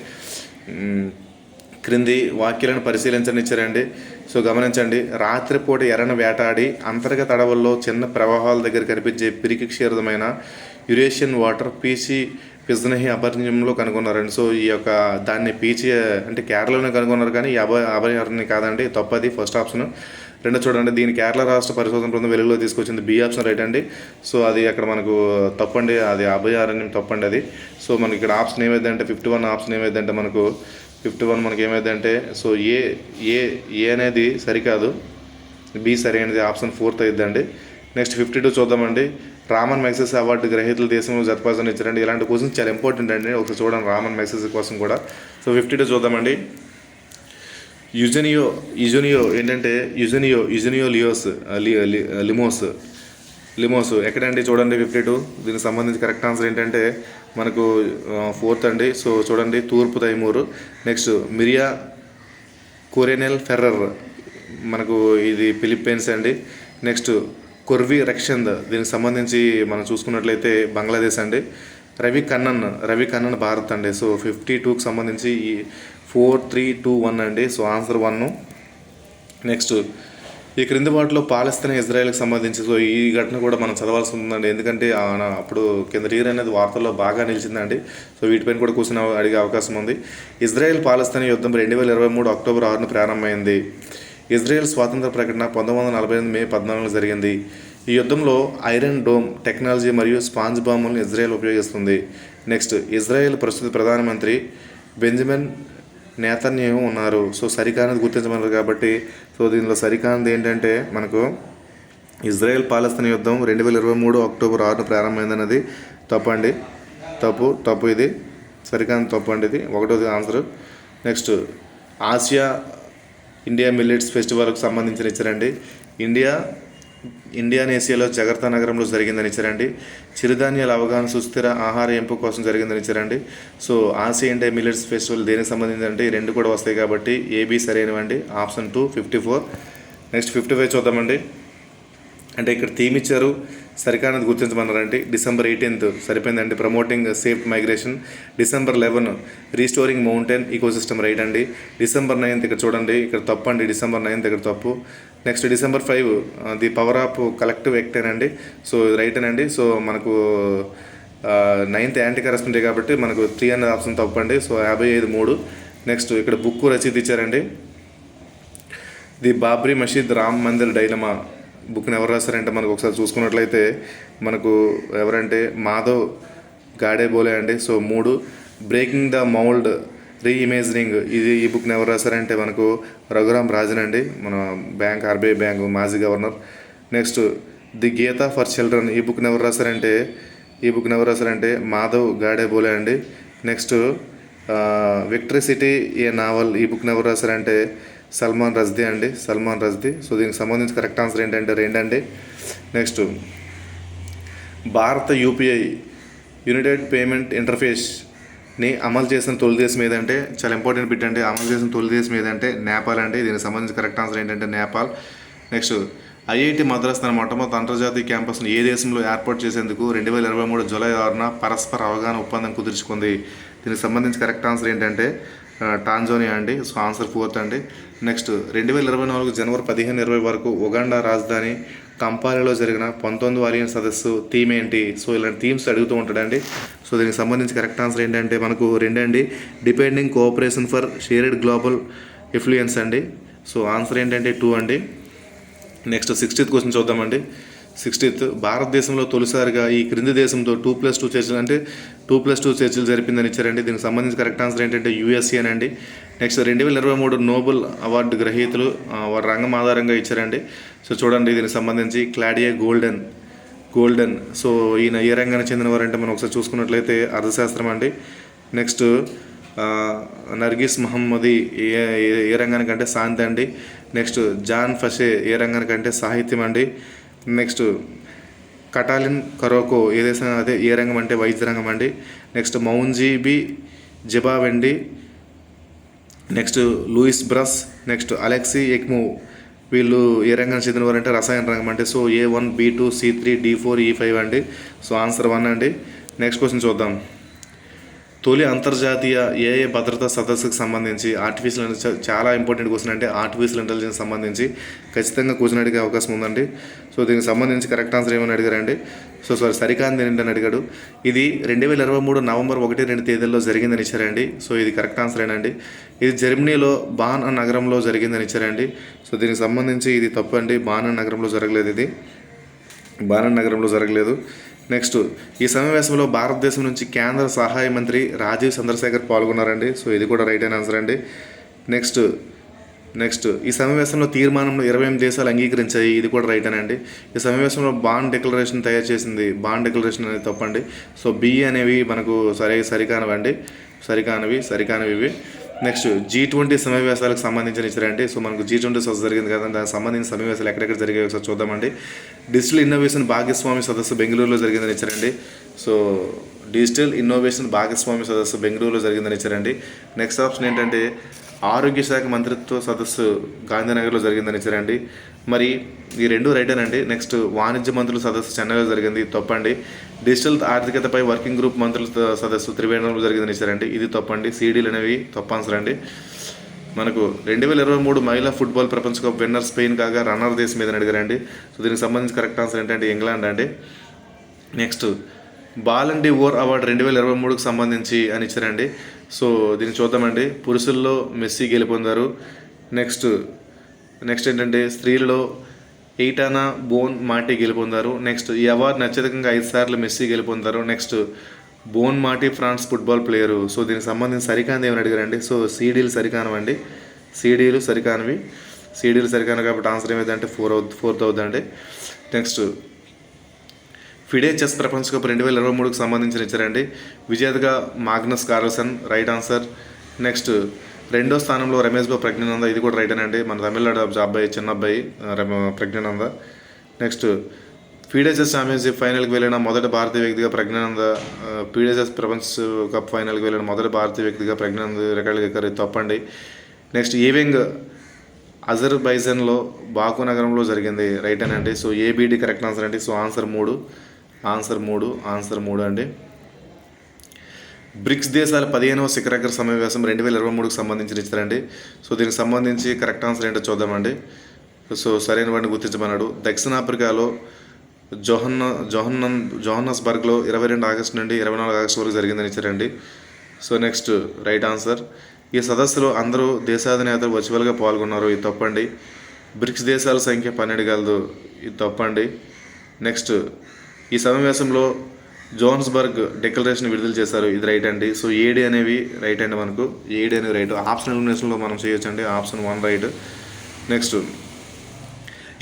క్రింది వాక్యాలను పరిశీలించని ఇచ్చారండి. సో గమనించండి. రాత్రిపూట ఎర్రను వేటాడి అంతర్గత అడవుల్లో చిన్న ప్రవాహాల దగ్గర కనిపించే పిరికి క్షీరదమైన యురేషియన్ వాటర్ పీచి పిజ్నహి అభయారణ్యంలో కనుగొన్నారండి. సో ఈ యొక్క దాన్ని పీచి అంటే కేరళలోనే కనుగొన్నారు, కానీ ఈ అభయారణ్యం కాదండి, తప్పది ఫస్ట్ ఆప్షన్. రెండో చూడండి, దీని కేరళ రాష్ట్ర పరిశోధన బృందం వెలుగులో తీసుకొచ్చింది, బి ఆప్షన్ రైట్ అండి. సో అది అక్కడ మనకు తప్పండి, అది అభయారణ్యం తప్పండి అది. సో మనకి ఇక్కడ ఆప్షన్ ఏమైందంటే 51 ఆప్షన్ ఏమైందంటే మనకు 51 మనకి ఏమైందంటే, సో ఏ అనేది సరికాదు, బి సరైనది, ఆప్షన్ 4th అయిద్దండి. నెక్స్ట్ 52 చూద్దామండి. రామన్ మ్యాగ్సెస్ అవార్డు గ్రహీతల దేశంలో జతపరచని ఇచ్చారండి. ఇలాంటి క్వశ్చన్స్ చాలా ఇంపార్టెంట్ అండి, ఒకసారి చూడండి రామన్ మ్యాగ్సెస్ కోసం కూడా. సో 52 చూద్దామండి. యుజెనియో ఏంటంటే యుజెనియో లిమోస్ ఎక్కడండి చూడండి 52. దీనికి సంబంధించి కరెక్ట్ ఆన్సర్ ఏంటంటే మనకు 4th అండి. సో చూడండి, తూర్పు తైమూరు. నెక్స్ట్, మిరియా కోరెనెల్ ఫెర్రర్ మనకు ఇది ఫిలిప్పీన్స్ అండి. నెక్స్ట్, కొర్వి రక్షంద్ దీనికి సంబంధించి మనం చూసుకున్నట్లయితే బంగ్లాదేశ్ అండి. రవి కన్నన్ భారత్ అండి. సో 52కి సంబంధించి 4, 3, 2, 1 అండి. So answer 1. నెక్స్ట్, ఈ క్రింది వాటిలో పాలస్తీనా ఇజ్రాయెల్కి సంబంధించి సో ఈ ఘటన కూడా మనం చదవాల్సి ఉందండి, ఎందుకంటే అప్పుడు కింద రీర్ అనేది వార్తల్లో బాగా నిలిచిందండి. సో వీటిపైన కూడా క్వశ్చన్ అడిగే అవకాశం ఉంది. ఇజ్రాయెల్ పాలస్తీనా యుద్ధం 2023 అక్టోబర్ 6న ప్రారంభమైంది. ఇజ్రాయెల్ స్వాతంత్ర ప్రకటన 1948 మే 14 జరిగింది. ఈ యుద్ధంలో ఐరన్ డోమ్ టెక్నాలజీ మరియు స్పాంజ్ బాంబులను ఇజ్రాయెల్ ఉపయోగిస్తుంది. నెక్స్ట్, ఇజ్రాయెల్ ప్రస్తుత ప్రధానమంత్రి బెంజమిన్ నేతన్యాహు ఉన్నారు. సో సరికానది గుర్తించమన్నారు కాబట్టి సో దీనిలో సరికానది ఏంటంటే మనకు ఇజ్రాయెల్ పాలస్తీనా యుద్ధం 2023 అక్టోబర్ 6న ప్రారంభమైందన్నది తప్పండి, తప్పు ఇది సరికానది తప్పండి, ఇది 1వ answer. Next, Asia India millets ఫెస్టివల్కి సంబంధించిన ఇచ్చారండి. ఇండియానేసియాలో జగర్తా నగరంలో జరిగిందని ఇచ్చారండి. చిరుధాన్యాల అవగాహన సుస్థిర ఆహార ఎంపిక కోసం జరిగిందని ఇచ్చారండి. So Asia India millets festival దేనికి సంబంధించి అంటే ఈ రెండు కూడా వస్తాయి కాబట్టి ఏబీ సరైనవండి, ఆప్షన్ 2 54. నెక్స్ట్ 55 చూద్దామండి. అంటే ఇక్కడ థీమ్ ఇచ్చారు, సరికానది గుర్తించమన్నారండి. డిసెంబర్ 18th సరిపోయిందండి, promoting safe migration. December 11 restoring mountain ecosystem right అండి. డిసెంబర్ 9th ఇక్కడ చూడండి, ఇక్కడ తప్పు అండి, డిసెంబర్ 9th ఇక్కడ తప్పు. Next December 5 the power of collective act అండి. సో రైట్ అండి. సో మనకు 9th యాంటీ కరప్షన్ డే కాబట్టి మనకు 3 అనేది ఆప్షన్ తప్పు అండి. సో 55 3. నెక్స్ట్ ఇక్కడ బుక్ రచయిత ఇచ్చారండి, ది బాబ్రీ మసీద్ రామ్ మందిర్ డైలమా బుక్ని ఎవరు రాశారంటే మనకు ఒకసారి చూసుకున్నట్లయితే మనకు ఎవరంటే మాధవ్ గాడేబోలే అండి. So 3. Breaking the mould reimagining ఈ బుక్ని ఎవరు రాశారంటే మనకు రఘురామ్ రాజన్ అండి, మన ఆర్బీఐ బ్యాంక్ మాజీ governor. Next, the Gita for children ఈ బుక్ని ఎవరు రాశారంటే మాధవ్ గాడేబోలే అండి. Next, victory city a novel ఈ బుక్ని ఎవరు రాశారంటే సల్మాన్ రజ్దీ. సో దీనికి సంబంధించి కరెక్ట్ ఆన్సర్ ఏంటంటే 2 అండి. నెక్స్ట్, భారత యూపీఐ యునైటెడ్ పేమెంట్ ఇంటర్ఫేస్ని అమలు చేసిన తొలి దేశం ఏదంటే చాలా ఇంపార్టెంట్ బిట్ అండి, అమలు చేసిన తొలి దేశం ఏదంటే నేపాల్ అండి. దీనికి సంబంధించి కరెక్ట్ ఆన్సర్ ఏంటంటే నేపాల్. నెక్స్ట్, ఐఐటి మద్రాస్ తన మొట్టమొదటి అంతర్జాతీయ క్యాంపస్ను ఏ దేశంలో ఏర్పాటు చేసేందుకు 2023 జూలై 6న పరస్పర అవగాహన ఒప్పందం కుదుర్చుకుంది. దీనికి సంబంధించి కరెక్ట్ ఆన్సర్ ఏంటంటే టాంజానియా అండి. సో ఆన్సర్ 4th అండి. నెక్స్ట్, 2024 జనవరి 15-20 వరకు ఉగాండా రాజధాని కంపాలాలో జరిగిన 19వ ఆలియన్ సదస్సు థీమ్ ఏంటి? సో ఇలాంటి థీమ్స్ అడుగుతూ ఉంటాడండి. సో దీనికి సంబంధించి కరెక్ట్ ఆన్సర్ ఏంటంటే మనకు 2 అండి, depending cooperation for shared global influence అండి. సో ఆన్సర్ ఏంటంటే 2 అండి. నెక్స్ట్ 60th క్వశ్చన్ చూద్దామండి. 60th, భారతదేశంలో తొలిసారిగా ఈ క్రింది దేశంతో 2+2 చర్చలు అంటే 2+2 చర్చలు జరిపిందని ఇచ్చారండి. దీనికి సంబంధించి కరెక్ట్ ఆన్సర్ ఏంటంటే యుఎస్ఏ అండి. నెక్స్ట్, 2023 నోబెల్ అవార్డు గ్రహీతలు వారి రంగం ఆధారంగా ఇచ్చారండి. సో చూడండి, దీనికి సంబంధించి క్లాడియా గోల్డెన్. సో ఈయన ఏ రంగానికి చెందినవారంటే మనం ఒకసారి చూసుకున్నట్లయితే అర్థశాస్త్రం అండి. నెక్స్ట్, నర్గిస్ మహమ్మది ఏ రంగానికంటే శాంతి అండి. నెక్స్ట్ జాన్ ఫషే ఏ రంగానికంటే సాహిత్యం అండి. నెక్స్ట్ కటాలిన్ కరోకో ఏ దేశం అదే ఏ రంగం అంటే వైద్య రంగం అండి. Next Moungi Bawendi, next Louis Brus, next Alexei Ekimov వీళ్ళు ఏ రంగానికి చెందినవారు అంటే రసాయన రంగం అంటే. So A1 B2 C3 D4 E5 అండి. సో ఆన్సర్ 1 అండి. నెక్స్ట్ క్వశ్చన్ చూద్దాం. తొలి అంతర్జాతీయ ఏఐ భద్రతా సదస్సుకు సంబంధించి చాలా ఇంపార్టెంట్ క్వశ్చన్ అంటే ఆర్టిఫిషియల్ ఇంటెలిజెన్స్ సంబంధించి ఖచ్చితంగా క్వశ్చన్ అడిగే అవకాశం ఉందండి. సో దీనికి సంబంధించి కరెక్ట్ ఆన్సర్ ఏమని అడిగారండి. సరికాంది ఏంటని అడిగాడు. ఇది 2023 నవంబర్ 1-2 తేదీల్లో జరిగిందని ఇచ్చారండి. సో ఇది కరెక్ట్ ఆన్సర్ ఏనండి. ఇది జర్మనీలో బాన్ నగరంలో జరిగిందని ఇచ్చారండి. సో దీనికి సంబంధించి ఇది తప్పు అండి. బాన్ నగరంలో జరగలేదు. నెక్స్ట్ ఈ సమావేశంలో భారతదేశం నుంచి కేంద్ర సహాయ మంత్రి రాజీవ్ చంద్రశేఖర్ పాల్గొన్నారండి. సో ఇది కూడా రైట్ అయిన ఆన్సర్ అండి. నెక్స్ట్ ఈ సమావేశంలో తీర్మానంలో 28 దేశాలు అంగీకరించాయి. ఇది కూడా రైట్ అనండి. ఈ సమావేశంలో బాండ్ డిక్లరేషన్ తయారు చేసింది. బాండ్ డిక్లరేషన్ అనేది తప్పండి. సో బి అనేవి మనకు సరికానివి. నెక్స్ట్ G20 సమావేశాలకు సంబంధించిన ఇచ్చారండి. సో మనకు G20 సదస్సు జరిగింది కదా, దానికి సంబంధించిన సమావేశాలు ఎక్కడెక్కడ జరిగాయి ఒకసారి చూద్దామండి. డిజిటల్ ఇన్నోవేషన్ భాగస్వామి సదస్సు బెంగళూరులో జరిగిందని ఇచ్చారండి. సో డిజిటల్ ఇన్నోవేషన్ భాగస్వామి సదస్సు బెంగళూరులో జరిగిందని ఇచ్చారండి. నెక్స్ట్ ఆప్షన్ ఏంటంటే ఆరోగ్య శాఖ మంత్రిత్వ సదస్సు గాంధీనగర్లో జరిగిందని ఇచ్చారండి. మరి ఈ రెండు రైట్ అనండి. నెక్స్ట్ వాణిజ్య మంత్రుల సదస్సు చెన్నైలో జరిగింది, తప్పండి. డిజిటల్ ఆర్థికతపై వర్కింగ్ గ్రూప్ మంత్రుల సదస్సు త్రివేంద్రంలో జరిగిందని ఇచ్చారండి, ఇది తప్పండి. సీడీలు అనేవి తప్పు ఆన్సర్ అండి. మనకు 2023 మహిళా ఫుట్బాల్ ప్రపంచ కప్ విన్నర్ స్పెయిన్ కాగా రన్నర్ దేశం మీద అడిగారండి. సో దీనికి సంబంధించి కరెక్ట్ ఆన్సర్ ఏంటంటే ఇంగ్లాండ్ అండి. Next Ballon d'Or award 2023కు సంబంధించి అని ఇచ్చారండి. సో దీన్ని చూద్దామండి. పురుషుల్లో మెస్సీ గెలుపొందారు. నెక్స్ట్ ఏంటంటే స్త్రీలలో ఎయిటానా బోన్ మాటి గెలుపొందారు. నెక్స్ట్ ఈ అవార్డుని అత్యధికంగా 5 సార్లు మెస్సీ గెలుపొందారు. నెక్స్ట్ బోన్ మాటి ఫ్రాన్స్ ఫుట్బాల్ ప్లేయరు. సో దీనికి సంబంధించి సరికానిది ఏమని అడిగారండి. సో సీడీలు సరికానవండి. సీడీలు సరికానవి కాబట్టి ఆన్సర్ ఏమైందంటే 4th అవుతుందండి. నెక్స్ట్ ఫిడే చెస్ ప్రపంచ కప్ 2023కు సంబంధించిన ఇచ్చారండి. విజేతగా Magnus Carlsen, right answer. Next 2వ స్థానంలో రమేష్ బాబు ప్రజ్ఞానంద, ఇది కూడా రైట్ అండి. మన తమిళనాడు అబ్బాయి, చిన్న అబ్బాయి Praggnanandhaa. Next FIDE chess championship ఫైనల్కి వెళ్ళిన మొదటి భారతీయ వ్యక్తిగా ప్రజ్ఞానంద, ఫిడే చెస్ ప్రపంచ కప్ ఫైనల్కి వెళ్ళిన మొదటి భారతీయ వ్యక్తిగా ప్రజ్ఞానంద రికార్డులు ఎక్కారు, తప్పండి. నెక్స్ట్ ఈవింగ్ అజర్బైజాన్లో బాకు నగరంలో జరిగింది, రైట్ అనండి. సో ఏబిడి కరెక్ట్ ఆన్సర్ అండి. సో ఆన్సర్ 3 అండి. బ్రిక్స్ దేశాల 15వ శిఖరాగ్ర సమావేశం 2023కు సంబంధించి ఇచ్చారండి. సో దీనికి సంబంధించి కరెక్ట్ ఆన్సర్ ఏంటో చూద్దామండి. సో సరైన వాటిని గుర్తించమన్నాడు. దక్షిణాఫ్రికాలో జోహన్నస్బర్గ్లో 22 ఆగస్టు నుండి 24 ఆగస్టు వరకు జరిగిందని ఇచ్చారండి. So next right answer. ఈ సదస్సులో అందరూ దేశాధినేతలు వర్చువల్గా పాల్గొన్నారు, ఇది తప్పండి. బ్రిక్స్ దేశాల సంఖ్య 12 గలదు, ఇది తప్పండి. నెక్స్ట్ ఈ సమావేశంలో జోహాన్స్బర్గ్ డిక్లరేషన్ విడుదల చేశారు, ఇది రైట్ అండి. సో ఏడి అనేవి రైట్ అండి. మనకు ఏడి అనేవి రైట్. ఆప్షన్ ఎలిమినేషన్లో మనం చేయొచ్చండి. Option 1 right. నెక్స్ట్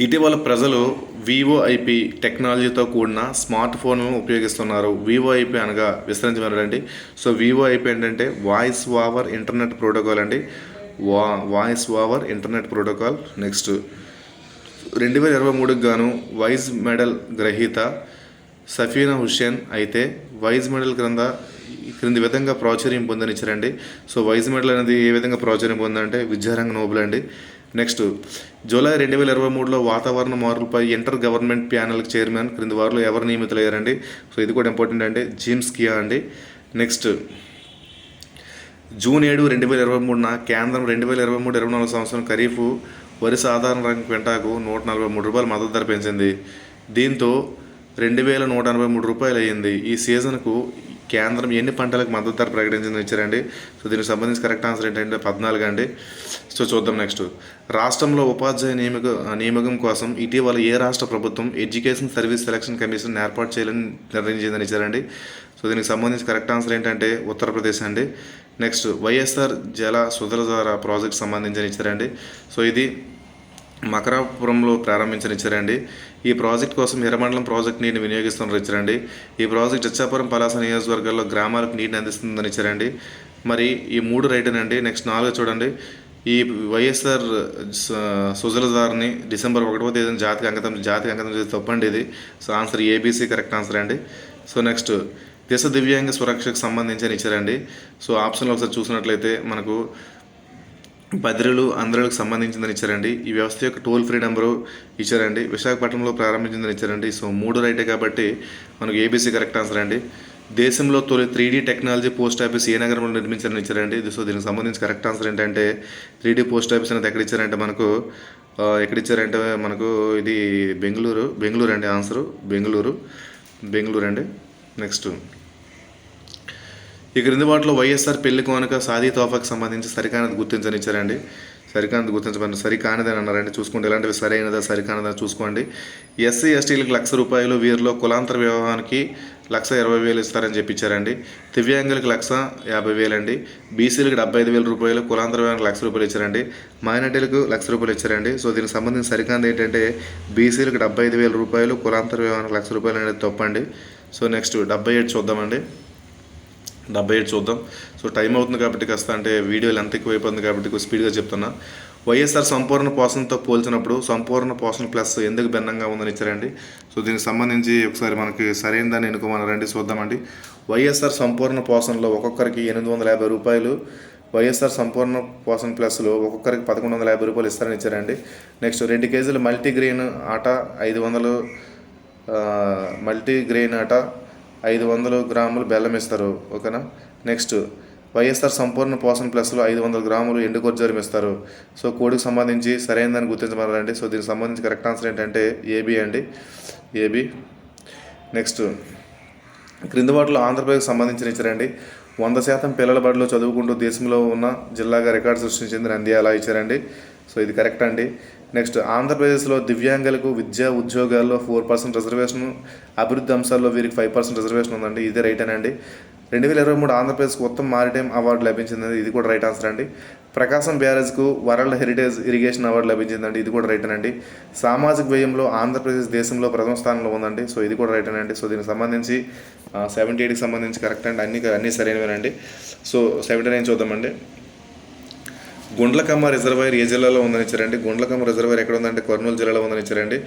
ఇటీవల ప్రజలు VoIP టెక్నాలజీతో కూడిన స్మార్ట్ ఫోన్ను ఉపయోగిస్తున్నారు. VoIP అనగా విస్తరించమన్నారండి. సో VoIP ఏంటంటే వాయిస్ ఓవర్ ఇంటర్నెట్ ప్రోటోకాల్ అండి. Voice over internet protocol. Next 2023కు గాను వైజ్ మెడల్ గ్రహీత సఫీనా హుస్సేన్ అయితే వైజ్ మెడల్ క్రింది విధంగా ప్రాచుర్యం పొందని ఇచ్చారండి. సో వైజ్ మెడల్ అనేది ఏ విధంగా ప్రాచుర్యం పొందంటే విద్యారంగ నోబెల్ అండి. నెక్స్ట్ జూలై 2023లో వాతావరణ మార్పులపై ఇంటర్ గవర్నమెంట్ ప్యానెల్కి చైర్మన్ క్రింది వారిలో ఎవరు నియమితులయ్యారండి. సో ఇది కూడా ఇంపార్టెంట్ అండి. జేమ్స్ కియా అండి. నెక్స్ట్ జూన్ 7, 2023న కేంద్రం 2023-24 సంవత్సరం ఖరీఫ్ వరి సాధారణ రంగ క్వింటాకు ₹143 మద్దతు ధర పెంచింది. దీంతో 2183 రూపాయలు అయ్యింది. ఈ సీజన్కు కేంద్రం ఎన్ని పంటలకు మద్దతు ధర ప్రకటించిందని ఇచ్చారండి. సో దీనికి సంబంధించి కరెక్ట్ ఆన్సర్ ఏంటంటే 14 అండి. సో చూద్దాం. నెక్స్ట్ రాష్ట్రంలో ఉపాధ్యాయ నియామకం కోసం ఇటీవల ఏ రాష్ట్ర ప్రభుత్వం ఎడ్యుకేషన్ సర్వీస్ సెలక్షన్ కమిషన్ ఏర్పాటు చేయాలని నిర్ణయించిందని ఇచ్చారండి. సో దీనికి సంబంధించి కరెక్ట్ ఆన్సర్ ఏంటంటే ఉత్తరప్రదేశ్ అండి. నెక్స్ట్ వైఎస్ఆర్ జల సుధరధార ప్రాజెక్ట్ సంబంధించి ఇచ్చారండి. సో ఇది మకరాపురంలో ప్రారంభించనిచ్చారండి. ఈ ప్రాజెక్ట్ కోసం ఎర్రమండలం ప్రాజెక్ట్ నీటిని వినియోగిస్తున్నారు ఇచ్చారండి. ఈ ప్రాజెక్ట్ ఇచ్చాపురం పలాస నియోజకవర్గాల్లో గ్రామాలకు నీటిని అందిస్తుందని ఇచ్చారండి. మరి ఈ 3 రైటేనండి. నెక్స్ట్ 4 చూడండి. ఈ వైఎస్ఆర్ సుజలధారని డిసెంబర్ 1వ తేదీన జాతికి అంకితం చేసి తప్పండి ఇది. So answer ABC correct answer అండి. సో నెక్స్ట్ దేశ దివ్యాంగ సురక్షకు సంబంధించి అని ఇచ్చారండి. సో ఆప్షన్లో ఒకసారి చూసినట్లయితే మనకు బద్రీలు ఆంధ్రాలకు సంబంధించిందని ఇచ్చారండి. ఈ వ్యవస్థ యొక్క టోల్ ఫ్రీ నెంబరు ఇచ్చారండి. విశాఖపట్నంలో ప్రారంభించిందని ఇచ్చారండి. సో 3 రైటే కాబట్టి మనకు ఏబీసీ కరెక్ట్ ఆన్సర్ అండి. దేశంలో తొలి 3D టెక్నాలజీ పోస్ట్ ఆఫీస్ ఏ నగరంలో నిర్మించారని ఇచ్చారండి. సో దీనికి సంబంధించి కరెక్ట్ ఆన్సర్ ఏంటంటే 3D పోస్ట్ ఆఫీస్ అనేది ఎక్కడ ఇచ్చారంటే మనకు ఇది బెంగళూరు అండి. ఆన్సరు బెంగళూరు అండి. నెక్స్ట్ ఈ క్రింది వాటిలో వైఎస్ఆర్ పెళ్లి కోనక సాదీ తోఫాకు సంబంధించి సరికానది గుర్తించని ఇచ్చారండి. సరికానిదని అన్నారండి. చూసుకోండి ఇలాంటివి సరైనదా సరికానదా చూసుకోండి. ఎస్సీ ఎస్టీలకు ₹1,00,000, వీరిలో కులాంతర వివాహానికి ₹1,20,000 ఇస్తారని చెప్పించారండి. దివ్యాంగులకు ₹50,000 అండి. బీసీలకు ₹75,000, కులాంతర వివాహానికి ₹1,00,000 ఇచ్చారండి. మైనార్టీలకు ₹1,00,000 ఇచ్చారండి. సో దీనికి సంబంధించి సరికానది ఏంటంటే బీసీలకు ₹75,000, కులాంతర వివాహానికి ₹1,00,000 అనేది తప్పండి. సో నెక్స్ట్ 77 చూద్దామండి. 78 చూద్దాం. సో టైం అవుతుంది కాబట్టి కాస్త వీడియో లెంత్ ఎక్కువ అయిపోతుంది కాబట్టి స్పీడ్గా చెప్తున్నా. వైఎస్ఆర్ సంపూర్ణ పోషణతో పోల్చినప్పుడు సంపూర్ణ పోషణ ప్లస్ ఎందుకు భిన్నంగా ఉందని ఇచ్చారండి. సో దీనికి సంబంధించి ఒకసారి మనకి సరైన దాన్ని ఎన్నుకోమన్నారండి. చూద్దామండి. వైఎస్ఆర్ సంపూర్ణ పోషణలో ఒక్కొక్కరికి ₹850, వైఎస్ఆర్ సంపూర్ణ పోషణ ప్లస్లో ఒక్కొక్కరికి ₹1,150 ఇస్తారని ఇచ్చారండి. నెక్స్ట్ 2 కేజీలు మల్టీగ్రెయిన్ ఆటా 500 గ్రాములు బెల్లం ఇస్తారు. ఓకేనా. నెక్స్ట్ వైఎస్ఆర్ సంపూర్ణ పోషణ ప్లస్లో 500 గ్రాములు ఎండు కొర్జూరం ఇస్తారు. సో కోడికి సంబంధించి సరైనదని గుర్తించమన్నారండి. సో దీనికి సంబంధించి కరెక్ట్ ఆన్సర్ ఏంటంటే ఏబీ అండి. ఏబీ. నెక్స్ట్ క్రింది వాటిలో ఆంధ్రప్రదేశ్కి సంబంధించిన ఇచ్చారండి. 100% పిల్లల బడిలో చదువుకుంటూ దేశంలో ఉన్న జిల్లాగా రికార్డు సృష్టించింది నంద్యాల ఇచ్చారండి. సో ఇది కరెక్ట్ అండి. నెక్స్ట్ ఆంధ్రప్రదేశ్లో దివ్యాంగులకు విద్యా ఉద్యోగాల్లో 4% రిజర్వేషన్, అభివృద్ధి అంశాల్లో వీరికి 5% రిజర్వేషన్ ఉందండి. ఇది రైటేనండి. 2023 ఆంధ్రప్రదేశ్కు ఉత్తమ మారిటైమ్ అవార్డు లభించిందండి. ఇది కూడా రైట్ ఆన్సర్ అండి. ప్రకాశం బ్యారేజ్కు వరల్డ్ హెరిటేజ్ ఇరిగేషన్ అవార్డు లభించిందండి. ఇది కూడా రైటేనండి. సామాజిక వ్యయంలో ఆంధ్రప్రదేశ్ దేశంలో ప్రథమ స్థానంలో ఉందండి. సో ఇది కూడా రైటేనండి. సో దీనికి సంబంధించి 78కి సంబంధించి కరెక్ట్ అండి. అన్నీ సరైనవేనండి. సో 79 చూద్దామండి. గుండ్లకమ్మ రిజర్వాయర్ ఏ జిల్లాలో ఉందని ఇచ్చారండి. గుండ్లకమ్మ రిజర్వాయర్ ఎక్కడ ఉందంటే కర్నూలు జిల్లాలో ఉందని ఇచ్చారండి.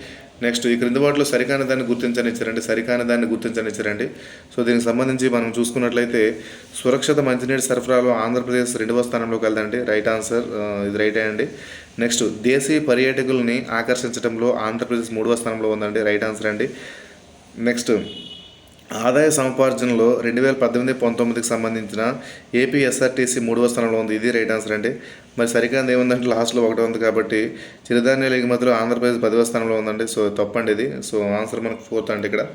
నెక్స్ట్ ఈ క్రింది వాటిలో సరికాని దాన్ని గుర్తించని ఇచ్చారండి. సో దీనికి సంబంధించి మనం చూసుకున్నట్లయితే సురక్షిత మంచినీటి సరఫరాలో ఆంధ్రప్రదేశ్ 2వ స్థానంలోకి వెళ్దండి. Right answer. ఇది రైటే అండి. నెక్స్ట్ దేశీయ పర్యాటకుల్ని ఆకర్షించడంలో ఆంధ్రప్రదేశ్ 3వ స్థానంలో ఉందండి. రైట్ ఆన్సర్ అండి. నెక్స్ట్ ఆదాయ సముపార్జనలో 2018-19కి సంబంధించిన ఏపీ ఎస్ఆర్టీసీ 3వ స్థానంలో ఉంది. ఇది రైట్ ఆన్సర్ అండి. మరి సరికాదు ఏముందంటే లాస్ట్లో 1 ఉంది కాబట్టి చిరుధాన్యాల ఎగుమతిలో ఆంధ్రప్రదేశ్ 10వ స్థానంలో ఉందండి. సో తప్పండి ఇది. సో ఆన్సర్ మనకు 4th అండి ఇక్కడ.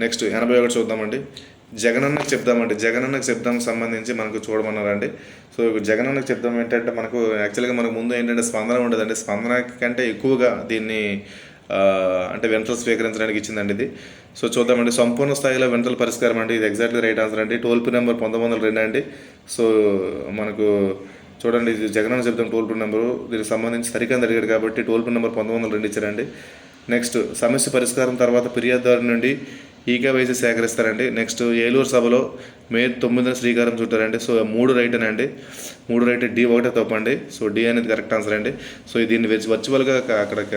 నెక్స్ట్ 81 చూద్దామండి. జగనన్నకు చెప్దాం సంబంధించి మనకు చూడమన్నారండి. సో జగనన్నకు చెప్దాం ఏంటంటే మనకు యాక్చువల్గా మనకు ముందు ఏంటంటే స్పందన ఉండదండి. స్పందన కంటే ఎక్కువగా దీన్ని వింతలు స్వీకరించడానికి ఇచ్చిందండి ఇది. సో చూద్దామండి. సంపూర్ణ స్థాయిలో వింతల పరిష్కారం అండి. ఇది ఎగ్జాక్ట్లీ రైట్ ఆన్సర్ అండి. టోల్ ఫ్రీ నెంబర్ 1902 అండి. సో మనకు చూడండి, ఇది జగనన్న చెప్తాం టోల్ ఫ్రీ నెంబరు. దీనికి సంబంధించి సరికాని అడిగాడు కాబట్టి టోల్ ఫ్రీ నెంబర్ 1902 ఇచ్చారండి. నెక్స్ట్ సమస్య పరిష్కారం తర్వాత ఫిర్యాదుదారు నుండి ఈకేవైసీ సేకరిస్తారండి. నెక్స్ట్ ఏలూరు సభలో మే 9న శ్రీకారం చుట్టారండి. సో 3 రైటేనండి. 3 రైట్. D1 తప్పండి. సో డి అనేది కరెక్ట్ ఆన్సర్ అండి. సో దీన్ని వర్చువల్గా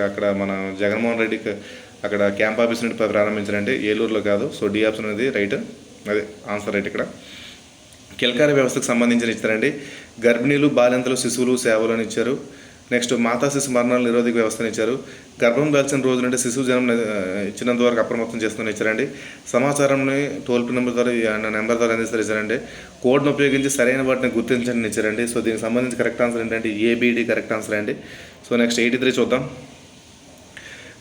అక్కడ మన జగన్మోహన్ రెడ్డికి అక్కడ క్యాంప్ ఆఫీస్ నుండి ప్రారంభించారండి. ఏలూరులో కాదు. సో డి ఆప్షన్ అనేది రైట్. అదే ఆన్సర్ రైట్ ఇక్కడ. కిల్కార వ్యవస్థకు సంబంధించిన ఇచ్చారండి. గర్భిణీలు, బాలింతలు, శిశువులు సేవలు అని ఇచ్చారు. నెక్స్ట్ మాతా శిశు మరణాల నిరోధక వ్యవస్థను ఇచ్చారు. గర్భం దాల్చిన రోజు నుండి శిశువు జన్మ ఇచ్చినంత వరకు అప్రమత్తం చేస్తూనే ఇచ్చారండి. సమాచారాన్ని టోల్ ఫ్రీ నెంబర్ ద్వారా అందిస్తారు ఇచ్చారండి. కోడ్ను ఉపయోగించి సరైన వాటిని గుర్తించండి ఇచ్చారండి. సో దీనికి సంబంధించి కరెక్ట్ ఆన్సర్ ఏంటంటే ఏబిడి కరెక్ట్ ఆన్సర్ అండి. సో నెక్స్ట్ 83 చూద్దాం.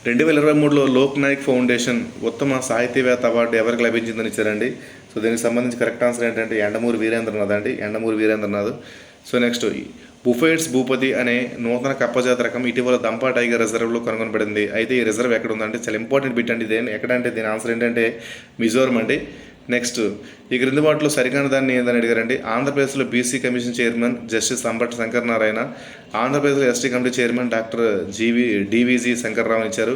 2023లో లోక్ నాయక్ ఫౌండేషన్ ఉత్తమ సాహితీవేత్త అవార్డు ఎవరికి లభించిందని ఇచ్చారండి. సో దీనికి సంబంధించి కరెక్ట్ ఆన్సర్ ఏంటంటే యండమూరి వీరేంద్రనాథ్ అండి. యండమూరి వీరేంద్రనాథ్. సో నెక్స్ట్ బుఫైట్స్ భూపతి అనే నూతన కప్పజాతి రకం ఇటీవల దంపా టైగర్ రిజర్వ్లో కనుగొనబడింది. అయితే ఈ రిజర్వ్ ఎక్కడ ఉందంటే చాలా ఇంపార్టెంట్ బిట్ అండి. ఎక్కడంటే దీని ఆన్సర్ ఏంటంటే మిజోరం అండి. నెక్స్ట్ ఈ క్రింది వాటిలో సరికాని దాన్ని ఏందని అడిగారండి. ఆంధ్రప్రదేశ్లో BC commission chairman justice Ambati Shankar Narayana, ఆంధ్రప్రదేశ్లో ST committee chairman doctor డివిజి Shankarrao ఇచ్చారు.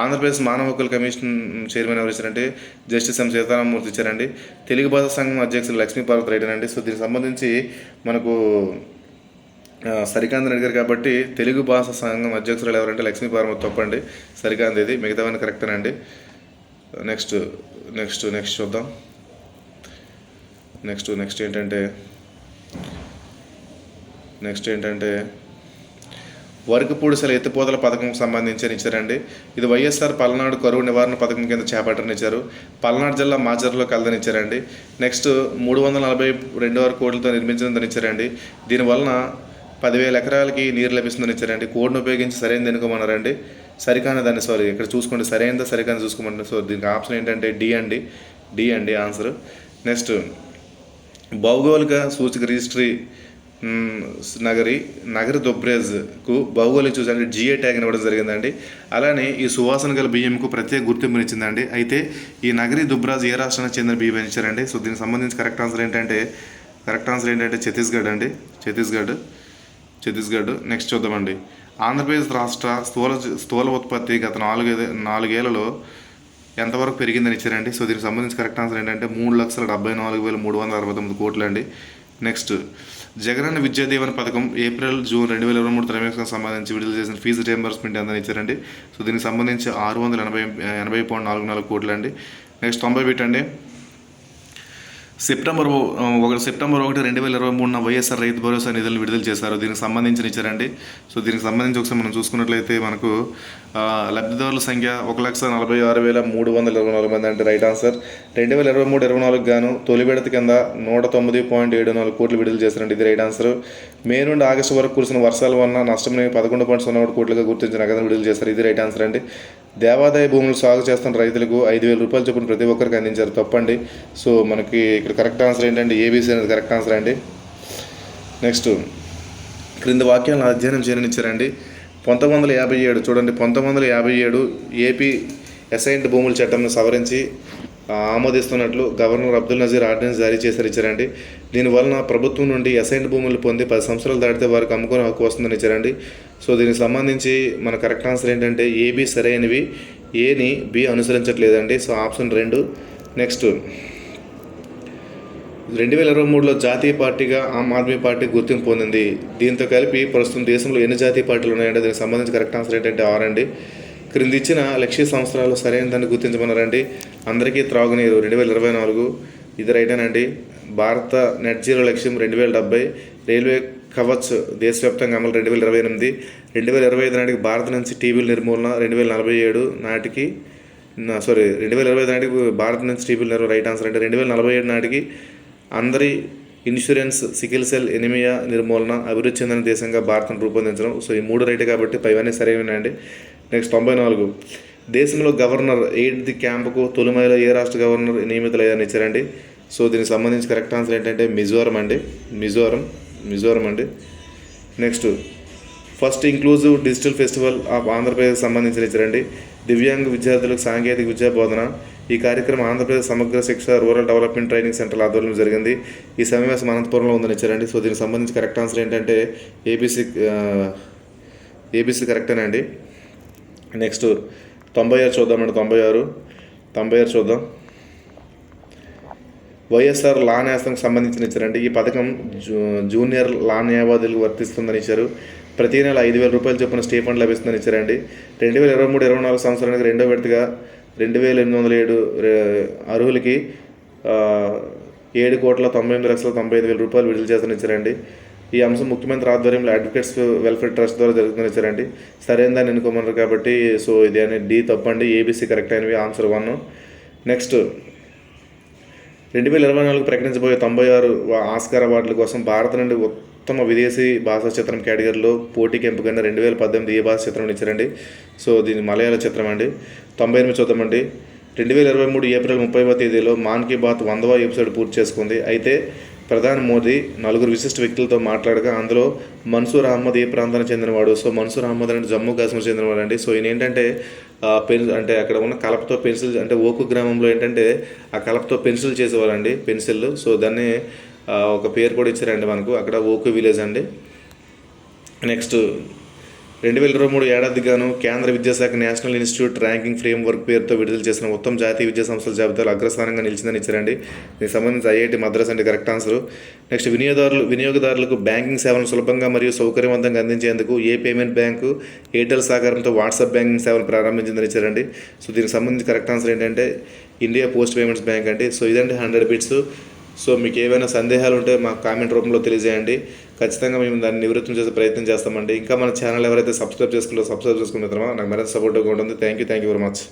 ఆంధ్రప్రదేశ్ మానవ హక్కుల కమిషన్ చైర్మన్ ఎవరు ఇచ్చారంటే జస్టిస్ ఎం సీతారామమూర్తి ఇచ్చారండి. తెలుగు భాషా సంఘం అధ్యక్షులు లక్ష్మీపార్వతి రెడ్డి అండి. సో దీనికి సంబంధించి మనకు సరికాంత్ అడిగారు కాబట్టి తెలుగు భాషా సంఘం అధ్యక్షురాలు ఎవరంటే లక్ష్మీపార్వతి తప్పండి, సరికాంత్ ఇది, మిగతావన్నీ కరెక్టేనండి. నెక్స్ట్ చూద్దాం. నెక్స్ట్ ఏంటంటే వరకు పూడిసల ఎత్తిపోతల పథకం సంబంధించి ఇచ్చారండి. ఇది వైఎస్ఆర్ పల్నాడు కరువు నివారణ పథకం కింద చేపట్టని ఇచ్చారు. పల్నాడు జిల్లా మాచర్లో కలదని ఇచ్చారండి. నెక్స్ట్ 342 కోట్లతో నిర్మించిందని ఇచ్చారండి. దీనివలన 10,000 ఎకరాలకి నీరు లభిస్తుందని ఇచ్చారండి. కోడ్ను ఉపయోగించి సరైనది ఎన్నుకోమన్నారండి. సరికాని దాన్ని ఇక్కడ చూసుకోండి, సరైనదా సరికాని చూసుకోమన్నారు. సో దీనికి ఆప్షన్ ఏంటంటే డి అండి ఆన్సర్. నెక్స్ట్ భౌగోళిక సూచిక రిజిస్ట్రీ నగరి దుబ్రేజ్కు భౌగోళిక సూచిక జిఏ ట్యాగ్ ఇవ్వడం జరిగిందండి. అలానే ఈ సువాసన గల బియ్యంకు ప్రత్యేక గుర్తింపునిచ్చిందండి. అయితే ఈ నగరి దుబ్రాజ్ ఏ రాష్ట్రానికి చెందిన బియ్యం ఇచ్చారండి. సో దీనికి సంబంధించి కరెక్ట్ ఆన్సర్ ఏంటంటే ఛత్తీస్గఢ్ అండి, ఛత్తీస్గఢ్. నెక్స్ట్ చూద్దామండి. ఆంధ్రప్రదేశ్ రాష్ట్ర స్థూల ఉత్పత్తి గత 4 ఏళ్లలో ఎంతవరకు పెరిగిందని ఇచ్చారండి. సో దీనికి సంబంధించి కరెక్ట్ ఆన్సర్ ఏంటంటే 3,74,369 కోట్లు అండి. నెక్స్ట్ జగనన్న విద్యా దీవెన పథకం ఏప్రిల్ జూన్ 2023 త్రైమాసికం సంబంధించి విడుదల చేసిన ఫీజు రియంబర్స్మెంట్ ఎంతని ఇచ్చారండి. సో దీనికి సంబంధించి 680.44 కోట్లు అండి. నెక్స్ట్ 90 పెట్టండి. సెప్టెంబర్ 1, 2023 వైఎస్ఆర్ రైతు భరోసా నిధులను విడుదల చేశారు. దీనికి సంబంధించి ఇచ్చారండి. సో దీనికి సంబంధించి ఒకసారి మనం చూసుకున్నట్లయితే మనకు లబ్ధిదారుల సంఖ్య 1,46,324 మంది అంటే రైట్ ఆన్సర్. 2023-24 గాను తొలి విడత కింద 109.74 కోట్లు విడుదల చేశారండి, ఇది రైట్ ఆన్సర్. మే నుండి ఆగస్టు వరకు కురిసిన వర్షాల వలన నష్టంని 11.01 కోట్లుగా గుర్తించిన నగదును విడుదల చేశారు, ఇది రైట్ ఆన్సర్ అండి. దేవాదాయ భూములు సాగు చేస్తున్న రైతులకు 5,000 రూపాయలు చొప్పున ప్రతి ఒక్కరికి అందించారు, తప్పండి. సో మనకి ఇక్కడ కరెక్ట్ ఆన్సర్ ఏంటంటే ఏబీసీ అనేది కరెక్ట్ ఆన్సర్ అండి. నెక్స్ట్ క్రింది వాక్యాలను అధ్యయనం చేయనిచ్చారండి. 1957 చూడండి, 1957 ఏపీ అసైన్డ్ భూముల చట్టంను సవరించి ఆమోదిస్తున్నట్లు గవర్నర్ అబ్దుల్ నజీర్ ఆర్డినెన్స్ జారీ చేశారు ఇచ్చారండి. దీనివలన ప్రభుత్వం నుండి అసైన్డ్ భూములు పొంది 10 సంవత్సరాలు దాటితే వారికి అమ్ముకునే హక్కు వస్తుందని ఇచ్చారండి. సో దీనికి సంబంధించి మన కరెక్ట్ ఆన్సర్ ఏంటంటే ఏబి సరైనవి, ఏని బి అనుసరించట్లేదండి. So option 2. నెక్స్ట్ 2023లో జాతీయ పార్టీగా ఆమ్ ఆద్మీ పార్టీ గుర్తింపు పొందింది. దీంతో కలిపి ప్రస్తుతం దేశంలో ఎన్ని జాతీయ పార్టీలు ఉన్నాయంటే దీనికి సంబంధించి కరెక్ట్ ఆన్సర్ ఏంటంటే 6 అండి. క్రింది ఇచ్చిన లక్ష్య సంవత్సరాలు సరైన దాన్ని గుర్తించమన్నారండి. అందరికీ త్రాగునీరు 2024, ఇది రైటేనండి. భారత నెట్ జీరో లక్ష్యం 2070, రైల్వే కవచ్ దేశవ్యాప్తంగా అమలు 2028, 2025 నాటికి భారత నుంచి టీబీల నిర్మూలన 2047 నాటికి 2025 నాటికి భారత నుంచి టీబీల నిర్మూలన రైట్ ఆన్సర్ అంటే 2047 నాటికి అందరి ఇన్సూరెన్స్ సికిల్ సెల్ ఎనిమియా నిర్మూలన అభివృద్ధి చెందిన దేశంగా భారతం రూపొందించడం. సో ఈ 3 రైటే కాబట్టి పైవన్నీ సరైనవి. నెక్స్ట్ 94 దేశంలో గవర్నర్ 8th క్యాంపుకు తొలిమైలో ఏ రాష్ట్ర గవర్నర్ నియమితులయ్యారని ఇచ్చారండి. సో దీనికి సంబంధించి కరెక్ట్ ఆన్సర్ ఏంటంటే మిజోరం అండి. Next first inclusive digital festival of Andhra Pradesh సంబంధించి ఇచ్చారండి. దివ్యాంగ విద్యార్థులకు సాంకేతిక విద్యా బోధన. ఈ కార్యక్రమం ఆంధ్రప్రదేశ్ సమగ్ర శిక్ష రూరల్ డెవలప్మెంట్ ట్రైనింగ్ సెంటర్ ఆధ్వర్యంలో జరిగింది. ఈ సమావేశం అనంతపురంలో ఉందని ఇచ్చారండి. సో దీనికి సంబంధించి కరెక్ట్ ఆన్సర్ ఏంటంటే ఏబీసీ కరెక్టేనండి. నెక్స్ట్ 96 చూద్దామండి. 96 చూద్దాం. వైఎస్ఆర్ లా న్యాసానికి సంబంధించిన ఇచ్చారండి. ఈ పథకం జూనియర్ లా న్యాయవాదులకు వర్తిస్తుందని ఇచ్చారు. ప్రతి నెల 5,000 రూపాయలు చొప్పున స్టేఫండ్ లభిస్తుందని ఇచ్చారండి. 2023-24 సంవత్సరానికి 2వ విడతగా 2,807 అర్హులకి 7,98,95,000 రూపాయలు విడుదల చేస్తారని ఇచ్చారండి. ఈ అంశం ముఖ్యమంత్రి ఆధ్వర్యంలో అడ్వకేట్స్ వెల్ఫేర్ ట్రస్ట్ ద్వారా జరుగుతుందని ఇచ్చారండి. సరైన దాన్ని ఎన్నుకోమన్నారు కాబట్టి సో ఇది అనేది డి తప్పండి, ఏబీసీ కరెక్ట్ అయినవి ఆన్సర్ 1. నెక్స్ట్ 2024 ప్రకటించబోయే 96 ఆస్కార్ అవార్డుల కోసం భారత నుండి ఉత్తమ విదేశీ భాషా చిత్రం కేటగిరీలో పోటీకి ఎంపికైన 2018 ఏ భాషా చిత్రం ఇచ్చారండి. సో దీని మలయాళ చిత్రం అండి. 98 చూద్దామండి. 2023 ఏప్రిల్ 30వ తేదీలో మాన్ కీ బాత్ 100వ ఎపిసోడ్ పూర్తి చేసుకుంది. అయితే ప్రధాని మోదీ నలుగురు విశిష్ట వ్యక్తులతో మాట్లాడగా అందులో మన్సూర్ అహ్మద్ ఏ ప్రాంతానికి చెందినవాడు. సో మన్సూర్ అహ్మద్ అంటే జమ్మూ కాశ్మీర్ చెందినవాడు అండి. సో ఈయన ఏంటంటే అంటే అక్కడ ఉన్న కలపతో పెన్సిల్ అంటే ఓకు గ్రామంలో ఏంటంటే ఆ కలపతో పెన్సిల్ చేసేవాళ్ళండి, పెన్సిల్. సో దాన్ని ఒక పేరు కూడా ఇచ్చారండి మనకు, అక్కడ ఓకు విలేజ్ అండి. నెక్స్ట్ 2023 ఏడాదికి గాను కేంద్ర విద్యాశాఖ నేషనల్ ఇన్స్టిట్యూట్ ర్యాంకింగ్ ఫ్రేమ్వర్క్ పేరుతో విడుదల చేసిన ఉత్తమ జాతీయ విద్యా సంస్థల జాబితాలో అగ్రస్థానంగా నిలిచిందని ఇచ్చారండి. దీనికి సంబంధించి ఐఐటి మద్రాస్ అంటే కరెక్ట్ ఆన్సర్. నెక్స్ట్ వినియోగదారులకు బ్యాంకింగ్ సేవలను సులభంగా మరియు సౌకర్యవంతంగా అందించేందుకు ఏ పేమెంట్ బ్యాంకు ఎయిర్టెల్ సహకారంతో వాట్సాప్ బ్యాంకింగ్ సేవలు ప్రారంభించిందని ఇచ్చారండి. సో దీనికి సంబంధించి కరెక్ట్ ఆన్సర్ ఏంటంటే ఇండియా పోస్ట్ పేమెంట్స్ బ్యాంక్ అండి. సో ఇదండి 100 బిట్స్. సో మీకు ఏవైనా సందేహాలు ఉంటే మాకు కామెంట్ రూపంలో తెలియజేయండి. ఖచ్చితంగా మేము దాన్ని నివృత్తం చేసే ప్రయత్నం చేస్తామండి. ఇంకా మన ఛానల్ ఎవరైతే సబ్స్క్రైబ్ చేసుకుని మిత్రమా నాకు మరింత సపోర్ట్గా ఉంటుంది. Thank you very much.